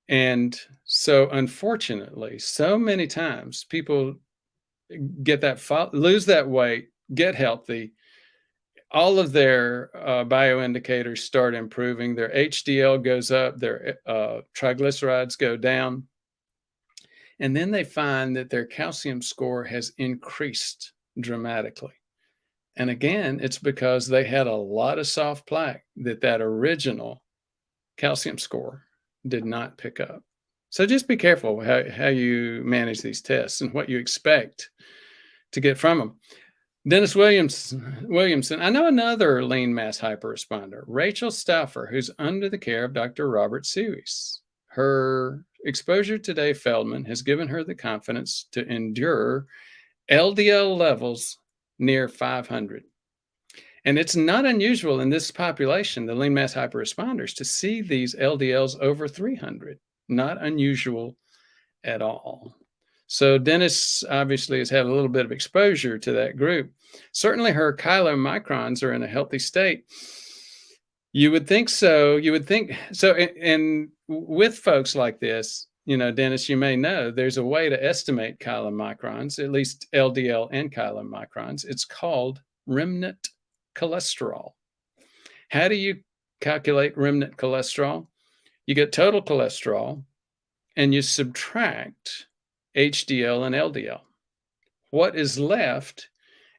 Speaker 1: And so, unfortunately, so many times people get lose that weight, get healthy, all of their bioindicators start improving, their HDL goes up, their triglycerides go down, and then they find that their calcium score has increased dramatically. And again, it's because they had a lot of soft plaque that original calcium score did not pick up. So just be careful how you manage these tests and what you expect to get from them. Dennis Williamson, I know another lean mass hyperresponder, Rachel Stauffer, who's under the care of Dr. Robert Suisse. Her exposure to Dave Feldman has given her the confidence to endure LDL levels near 500. And it's not unusual in this population, the lean mass hyperresponders, to see these LDLs over 300. Not unusual at all. So Dennis obviously has had a little bit of exposure to that group. Certainly her chylomicrons are in a healthy state. You would think so. You would think so. And with folks like this, Dennis, you may know there's a way to estimate chylomicrons, at least LDL and chylomicrons. It's called remnant cholesterol. How do you calculate remnant cholesterol? You get total cholesterol and you subtract HDL and LDL. What is left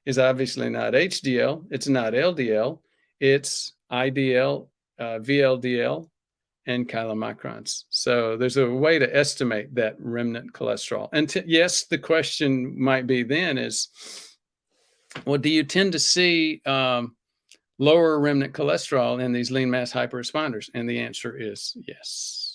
Speaker 1: is obviously not HDL, it's not LDL, it's IDL, VLDL, and chylomicrons. So there's a way to estimate that remnant cholesterol. And yes, the question might be then is, well, do you tend to see lower remnant cholesterol in these lean mass hyperresponders? And the answer is yes.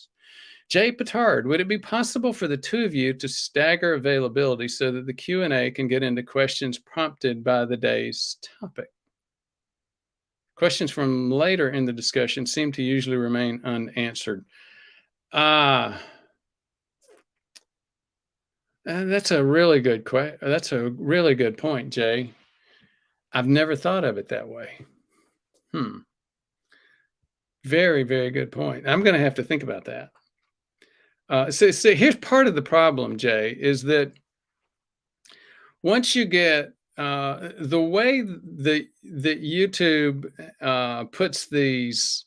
Speaker 1: Jay Petard, would it be possible for the two of you to stagger availability so that the Q&A can get into questions prompted by the day's topic? Questions from later in the discussion seem to usually remain unanswered. That's a really good That's a really good point, Jay. I've never thought of it that way. Very, very good point. I'm going to have to think about that. So here's part of the problem, Jay, is that once you get the way that YouTube puts these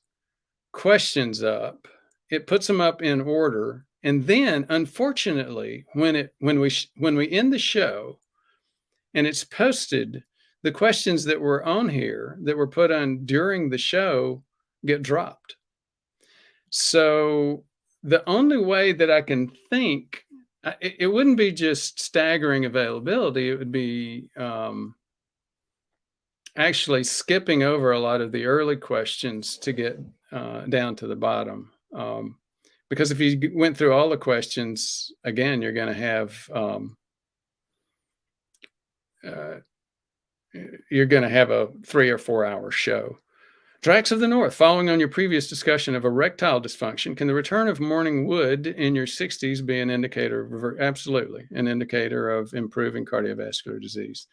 Speaker 1: questions up, it puts them up in order, and then unfortunately, when we end the show and it's posted, the questions that were on here that were put on during the show get dropped. So the only way that I can think, it wouldn't be just staggering availability. It would be actually skipping over a lot of the early questions to get down to the bottom. Because if you went through all the questions, again, you're going to have a 3 or 4 hour show. Drax of the North, following on your previous discussion of erectile dysfunction, can the return of morning wood in your 60s be an indicator absolutely, an indicator of improving cardiovascular disease?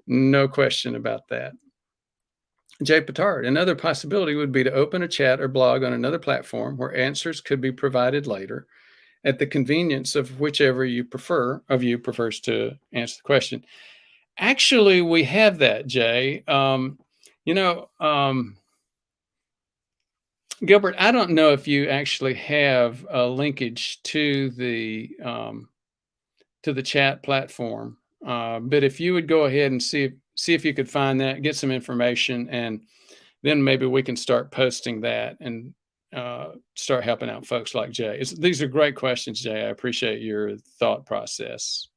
Speaker 1: No question about that. Jay Petard, another possibility would be to open a chat or blog on another platform where answers could be provided later at the convenience of whichever you prefers to answer the question. Actually, we have that, Jay. Gilbert, I don't know if you actually have a linkage to the chat platform, but if you would go ahead and see if you could find that, get some information, and then maybe we can start posting that and start helping out folks like Jay. These are great questions, Jay. I appreciate your thought process.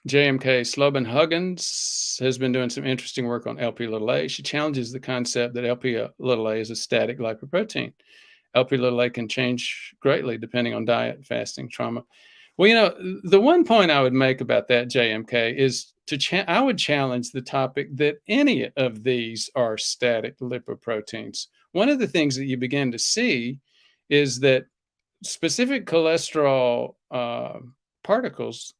Speaker 1: JMK Slobin Huggins has been doing some interesting work on LP(a). She challenges the concept that LP(a) is a static lipoprotein. LP(a) can change greatly depending on diet, fasting, trauma. Well, the one point I would make about that, JMK, is I would challenge the topic that any of these are static lipoproteins. One of the things that you begin to see is that specific cholesterol particles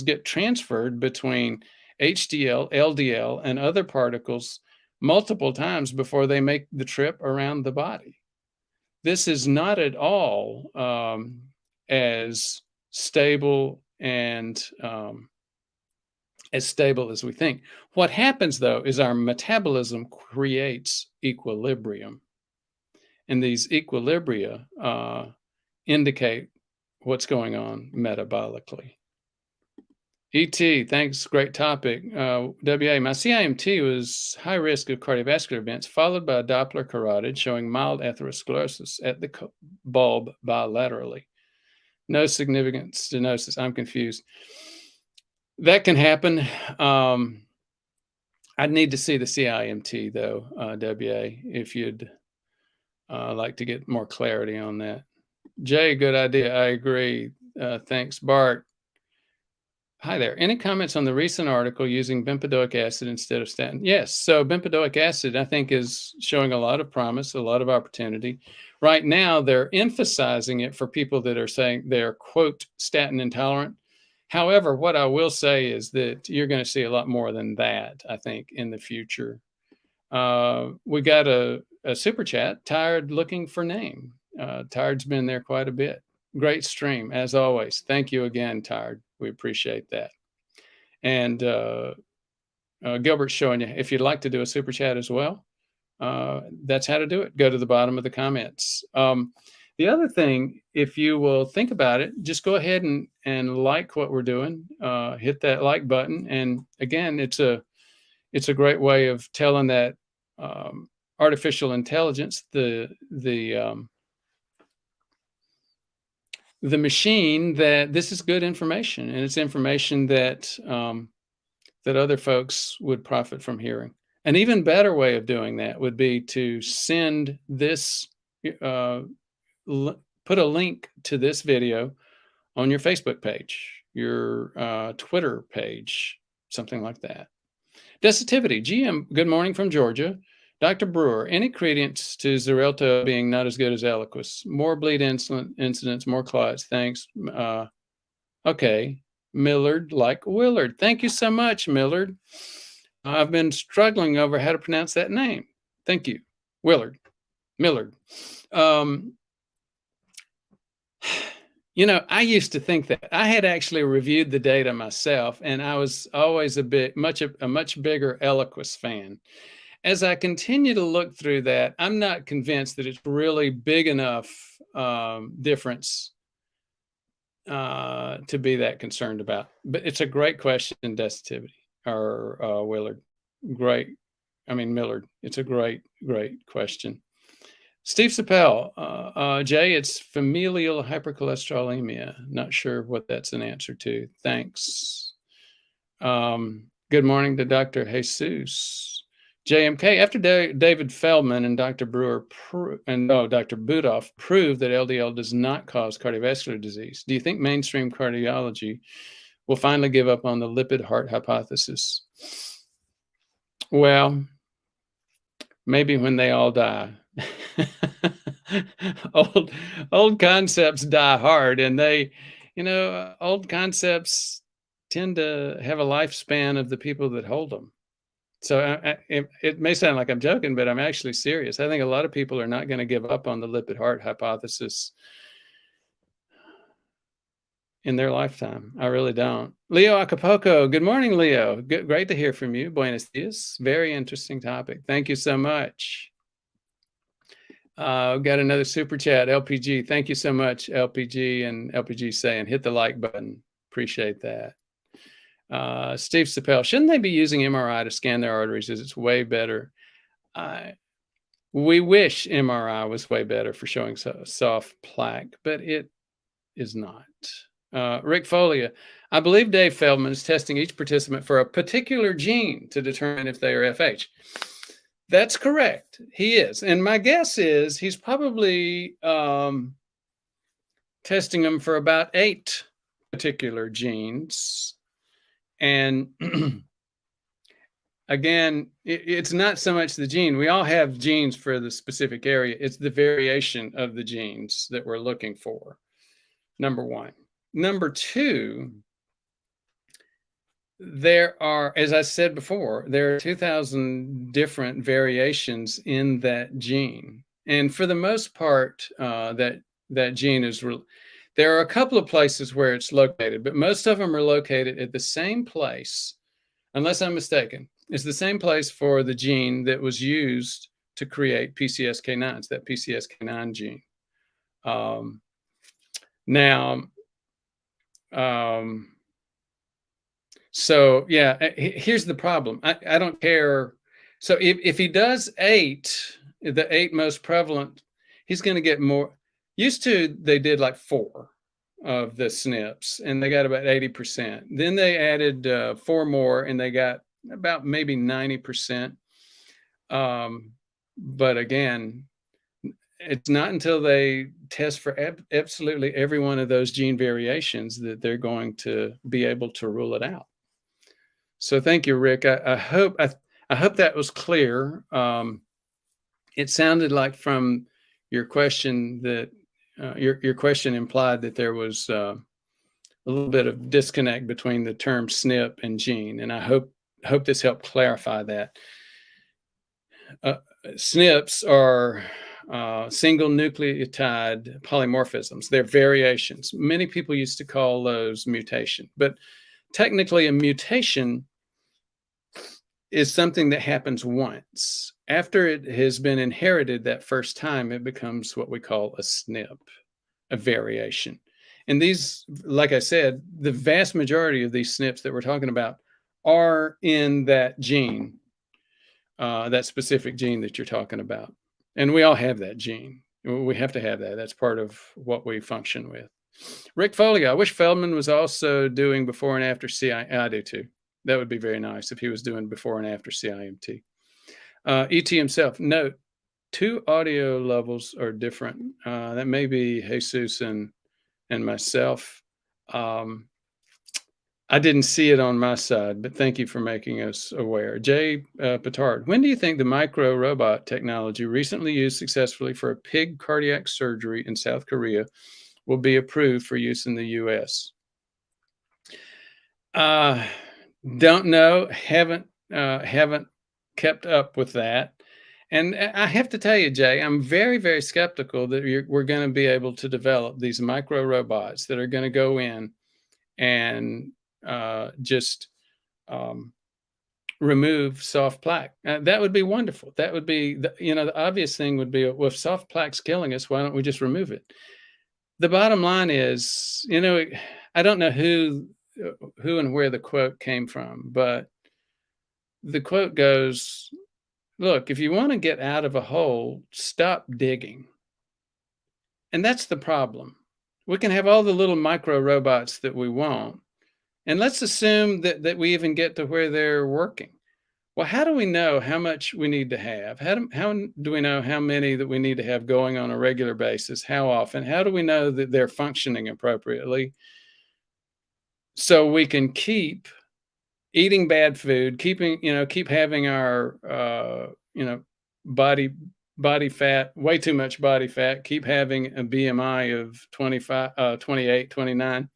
Speaker 1: get transferred between HDL, LDL, and other particles multiple times before they make the trip around the body. This is not at all as stable and as stable as we think. What happens, though, is our metabolism creates equilibrium. And these equilibria indicate what's going on metabolically. ET, thanks, great topic. WA, my CIMT was high risk of cardiovascular events, followed by a Doppler carotid showing mild atherosclerosis at the bulb bilaterally. No significant stenosis. I'm confused. That can happen. I'd need to see the CIMT, though, WA, if you'd like to get more clarity on that. Jay, good idea. I agree. Thanks, Bart. Hi there. Any comments on the recent article using bempedoic acid instead of statin? Yes. So bempedoic acid, I think, is showing a lot of promise, a lot of opportunity. Right now, they're emphasizing it for people that are saying they're, quote, statin intolerant. However, what I will say is that you're going to see a lot more than that, I think, in the future. We got a super chat, Tired looking for name. Tired's been there quite a bit. Great stream, as always. Thank you again, Tired. We appreciate that. And Gilbert's showing you, if you'd like to do a super chat as well, that's how to do it. Go to the bottom of the comments. The other thing, if you will think about it, just go ahead and like what we're doing. Hit that like button. And again, it's a great way of telling that artificial intelligence, the machine, that this is good information, and it's information that that other folks would profit from hearing. An even better way of doing that would be to send this, put a link to this video on your Facebook page, your Twitter page, something like that. Desictivity, GM, good morning from Georgia. Dr. Brewer, any credence to Xarelto being not as good as Eliquis? More bleed incidents, more clots, thanks. Okay, Millard like Willard. Thank you so much, Millard. I've been struggling over how to pronounce that name. Thank you, Willard, Millard. I used to think that I had actually reviewed the data myself, and I was always a much bigger Eliquis fan. As I continue to look through that, I'm not convinced that it's really big enough difference to be that concerned about. But it's a great question, Desictivity, or Willard. Millard. It's a great question. Steve Sapel, Jay, it's familial hypercholesterolemia. Not sure what that's an answer to. Thanks. Good morning to Dr. Jesus. JMK, after David Feldman and Dr. Brewer Dr. Budoff proved that LDL does not cause cardiovascular disease, do you think mainstream cardiology will finally give up on the lipid heart hypothesis? Well, maybe when they all die. old concepts die hard, and old concepts tend to have a lifespan of the people that hold them. So it may sound like I'm joking, but I'm actually serious. I think a lot of people are not going to give up on the lipid heart hypothesis in their lifetime. I really don't. Leo Acapulco, good morning, Leo. Great to hear from you. Buenos dias. Very interesting topic. Thank you so much. Got another super chat, LPG. Thank you so much, LPG, and LPG saying hit the like button. Appreciate that. Steve Sapel, shouldn't they be using MRI to scan their arteries? As it's way better. We wish MRI was way better for showing soft plaque, but it is not. Rick Folia, I believe Dave Feldman is testing each participant for a particular gene to determine if they are FH. That's correct. He is. And my guess is he's probably testing them for about 8 particular genes. And again, it's not so much the gene. We all have genes for the specific area. It's the variation of the genes that we're looking for, number one. Number two, there are, as I said before, there are 2,000 different variations in that gene. And for the most part, that gene is, there are a couple of places where it's located, but most of them are located at the same place, unless I'm mistaken. It's the same place for the gene that was used to create PCSK9s, that PCSK9 gene. So yeah, here's the problem. I don't care. So if he does 8, the 8 most prevalent, he's going to get more. Used to, they did like 4 of the SNPs, and they got about 80%. Then they added 4 more, and they got about maybe 90%. But again, it's not until they test for absolutely every one of those gene variations that they're going to be able to rule it out. So thank you, Rick. I hope that was clear. It sounded like from your question that your question implied that there was a little bit of disconnect between the term SNP and gene, and I hope this helped clarify that. SNPs are single nucleotide polymorphisms. They're variations. Many people used to call those mutation, but technically a mutation is something that happens once. After it has been inherited that first time, it becomes what we call a SNP, a variation. And these, like I said, the vast majority of these SNPs that we're talking about are in that gene, that specific gene that you're talking about. And we all have that gene. We have to have that. That's part of what we function with. Rick Foley, I wish Feldman was also doing before and after CIMT. I do too. That would be very nice if he was doing before and after CIMT. ET himself, note, 2 audio levels are different. That may be Jesus and myself. I didn't see it on my side, but thank you for making us aware. Jay Petard, when do you think the micro robot technology recently used successfully for a pig cardiac surgery in South Korea will be approved for use in the US? Don't know. Haven't kept up with that. And I have to tell you, Jay, I'm very, very skeptical that we're going to be able to develop these micro robots that are going to go in and just remove soft plaque. That would be wonderful. That would be, the obvious thing would be, well, if soft plaque's killing us, why don't we just remove it? The bottom line is, I don't know who and where the quote came from, but the quote goes, look, if you want to get out of a hole, stop digging. And that's the problem. We can have all the little micro robots that we want, and let's assume that we even get to where they're working. Well, how do we know how much we need to have? How do we know how many that we need to have going on a regular basis? How often? How do we know that they're functioning appropriately so we can keep eating bad food, keep having our, body fat, way too much body fat, keep having a BMI of 25, 28, 29.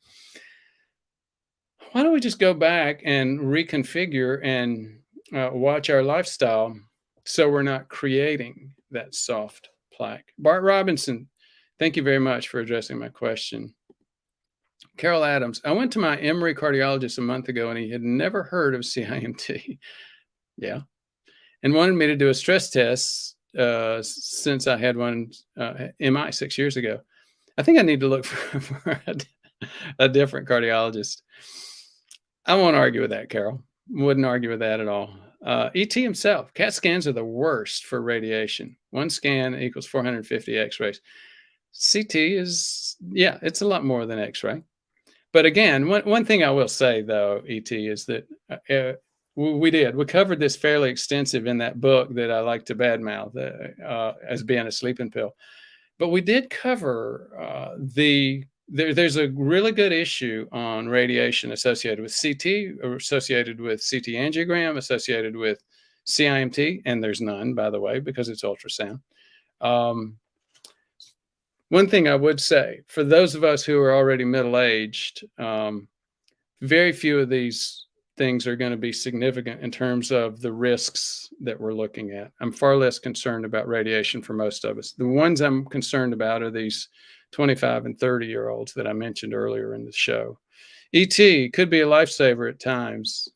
Speaker 1: Why don't we just go back and reconfigure and watch our lifestyle so we're not creating that soft plaque? Bart Robinson, thank you very much for addressing my question. Carol Adams, I went to my Emory cardiologist a month ago and he had never heard of CIMT. Yeah. And wanted me to do a stress test since I had one MI 6 years ago. I think I need to look for a different cardiologist. I won't argue with that, Carol. Wouldn't argue with that at all. ET himself, CAT scans are the worst for radiation. One scan equals 450 X-rays. CT is, yeah, it's a lot more than X-ray. But again, one thing I will say, though, ET, is that we covered this fairly extensive in that book that I like to badmouth as being a sleeping pill. But we did cover there's a really good issue on radiation associated with CT, or associated with CT angiogram, associated with CIMT, and there's none, by the way, because it's ultrasound. One thing I would say, for those of us who are already middle-aged, very few of these things are going to be significant in terms of the risks that we're looking at. I'm far less concerned about radiation for most of us. The ones I'm concerned about are these 25 and 30-year-olds that I mentioned earlier in the show. ET could be a lifesaver at times.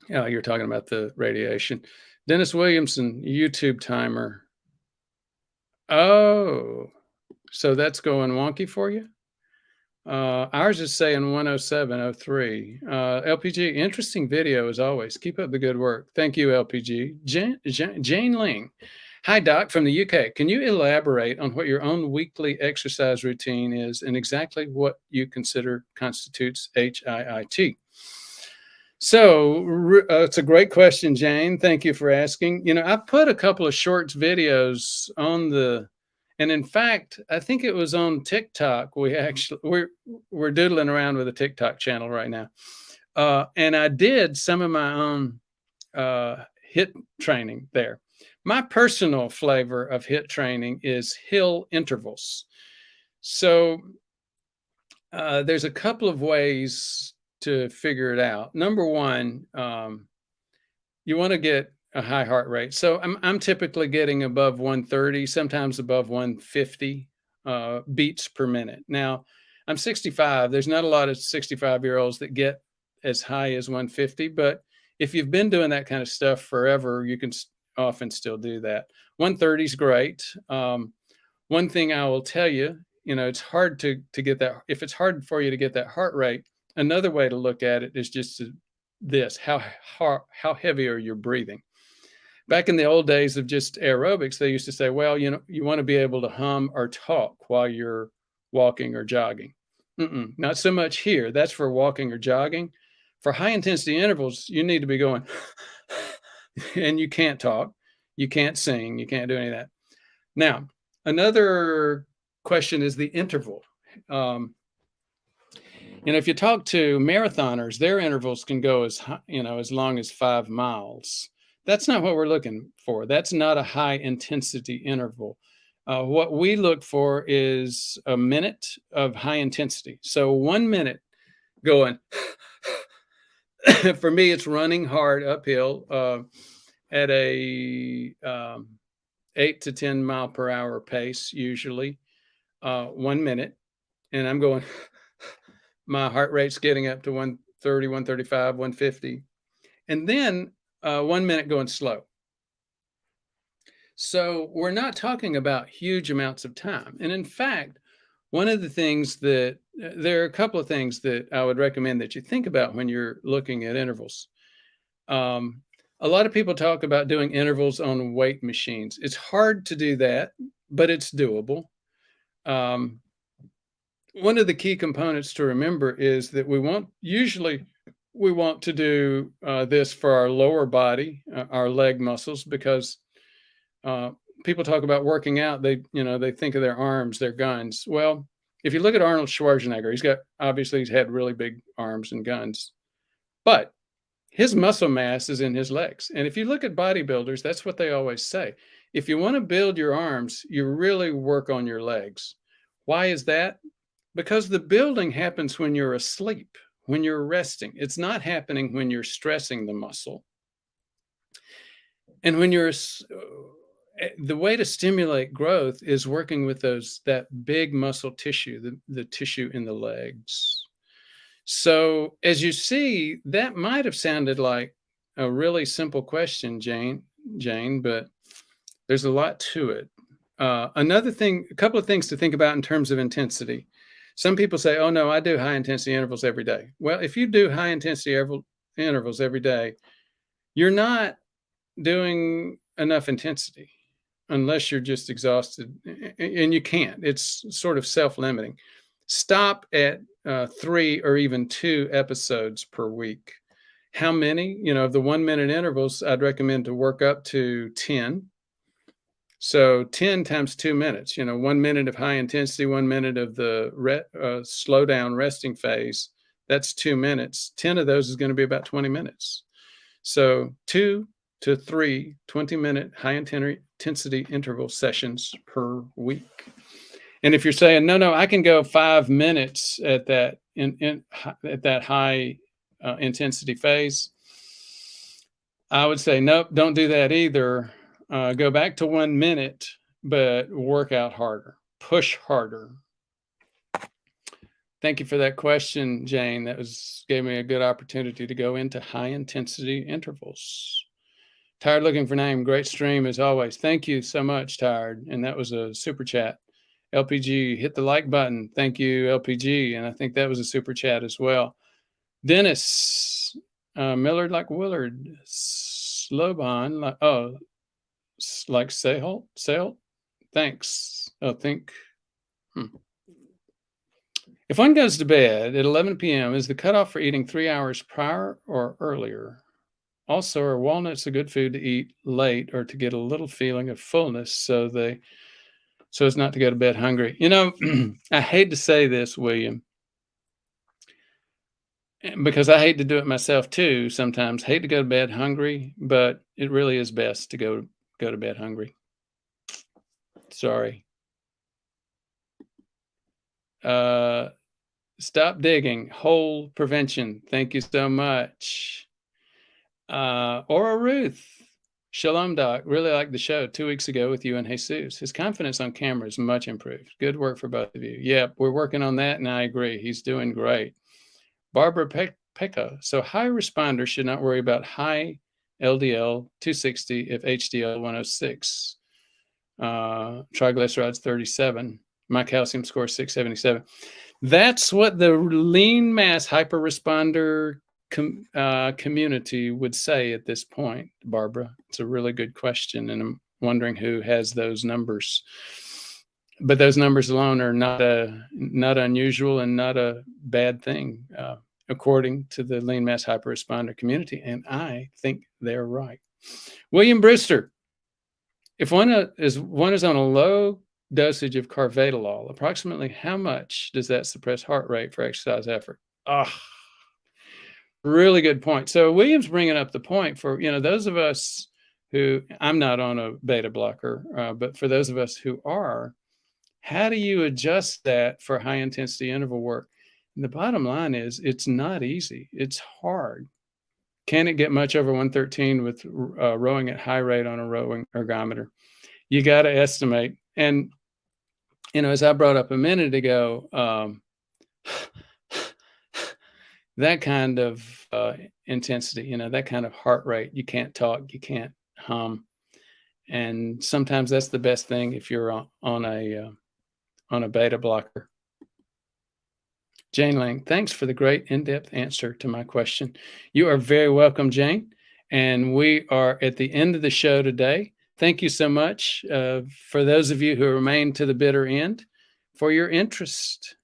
Speaker 1: You're talking about the radiation. Dennis Williamson, YouTube timer. Oh, so that's going wonky for you? Ours is saying 107.03. LPG, interesting video as always. Keep up the good work. Thank you, LPG. Jane Ling. Hi, Doc, from the UK. Can you elaborate on what your own weekly exercise routine is and exactly what you consider constitutes HIIT? So it's a great question, Jane. Thank you for asking. I've put a couple of short videos on and in fact, I think it was on TikTok. We're doodling around with a TikTok channel right now. And I did some of my own HIIT training there. My personal flavor of HIIT training is hill intervals. So there's a couple of ways to figure it out. Number one, you want to get a high heart rate. So I'm typically getting above 130, sometimes above 150 beats per minute. Now, I'm 65. There's not a lot of 65-year-olds that get as high as 150, but if you've been doing that kind of stuff forever, you can often still do that. 130 is great. One thing I will tell you, it's hard to get that. If it's hard for you to get that heart rate, another way to look at it is just this: how heavy are you breathing? Back in the old days of just aerobics, they used to say, well, you want to be able to hum or talk while you're walking or jogging. Not so much here. That's for walking or jogging. For high intensity intervals, you need to be going, and you can't talk, you can't sing, you can't do any of that. Now, another question is the interval. If you talk to marathoners, their intervals can go as long as 5 miles. That's not what we're looking for. That's not a high intensity interval. What we look for is a minute of high intensity. So 1 minute going, for me, it's running hard uphill at a 8 to 10 mile per hour pace, usually 1 minute. And I'm going, my heart rate's getting up to 130, 135, 150. And then 1 minute going slow. So we're not talking about huge amounts of time. And in fact, one of the things there are a couple of things that I would recommend that you think about when you're looking at intervals. A lot of people talk about doing intervals on weight machines. It's hard to do that, but it's doable. One of the key components to remember is that we want to do this for our lower body, our leg muscles, because people talk about working out. They think of their arms, their guns. Well, if you look at Arnold Schwarzenegger, he's had really big arms and guns, but his muscle mass is in his legs. And if you look at bodybuilders, that's what they always say. If you want to build your arms, you really work on your legs. Why is that? Because the building happens when you're asleep, when you're resting. It's not happening when you're stressing the muscle. And the way to stimulate growth is working with that big muscle tissue, the tissue in the legs. So as you see, that might have sounded like a really simple question, Jane, but there's a lot to it. A couple of things to think about in terms of intensity. Some people say, oh no, I do high intensity intervals every day. Well, if you do high intensity intervals every day, you're not doing enough intensity unless you're just exhausted, and you can't. It's sort of self-limiting. Stop at 3 or even 2 episodes per week. How many? Of the 1-minute intervals, I'd recommend to work up to 10. So 10 times 2 minutes, 1 minute of high intensity, 1 minute of the slow down resting phase. That's 2 minutes. 10 of those is going to be about 20 minutes. So 2 to 3 20-minute high intensity interval sessions per week. And if you're saying, no, I can go 5 minutes at that at that high intensity phase, I would say, nope, don't do that either. Go back to 1 minute, but work out harder, push harder. Thank you for that question, Jane. That gave me a good opportunity to go into high intensity intervals. Tired looking for name. Great stream as always. Thank you so much, Tired. And that was a super chat. LPG, hit the like button. Thank you, LPG. And I think that was a super chat as well. Dennis, Millard like Willard, Slowbon, like Sale. Thanks. If one goes to bed at 11 p.m., is the cutoff for eating 3 hours prior or earlier? Also, are walnuts a good food to eat late or to get a little feeling of fullness so as not to go to bed hungry? I hate to say this, William, because I hate to do it myself too sometimes. Hate to go to bed hungry, but it really is best to go to bed hungry. Sorry. Stop digging. Hole prevention. Thank you so much. Aura Ruth. Shalom, Doc. Really liked the show 2 weeks ago with you and Jesus. His confidence on camera is much improved. Good work for both of you. Yep, we're working on that, and I agree. He's doing great. Barbara Pekka. So high responders should not worry about high LDL 260 if HDL 106. Triglycerides 37. My calcium score 677. That's what the lean mass hyperresponder community would say at this point, Barbara. It's a really good question, and I'm wondering who has those numbers. But those numbers alone are not unusual and not a bad thing, according to the lean mass hyperresponder community, and I think they're right. William Brewster, if one is on a low dosage of carvedilol, approximately how much does that suppress heart rate for exercise effort? Really good point. So William's bringing up the point for, those of us who, I'm not on a beta blocker, but for those of us who are, how do you adjust that for high intensity interval work? And the bottom line is it's not easy. It's hard. Can it get much over 113 with rowing at high rate on a rowing ergometer? You got to estimate. And, as I brought up a minute ago, that kind of intensity, that kind of heart rate, you can't talk, you can't hum. And sometimes that's the best thing if you're on a beta blocker. Jane Lang, thanks for the great in-depth answer to my question. You are very welcome, Jane. And we are at the end of the show today. Thank you so much for those of you who remain to the bitter end for your interest.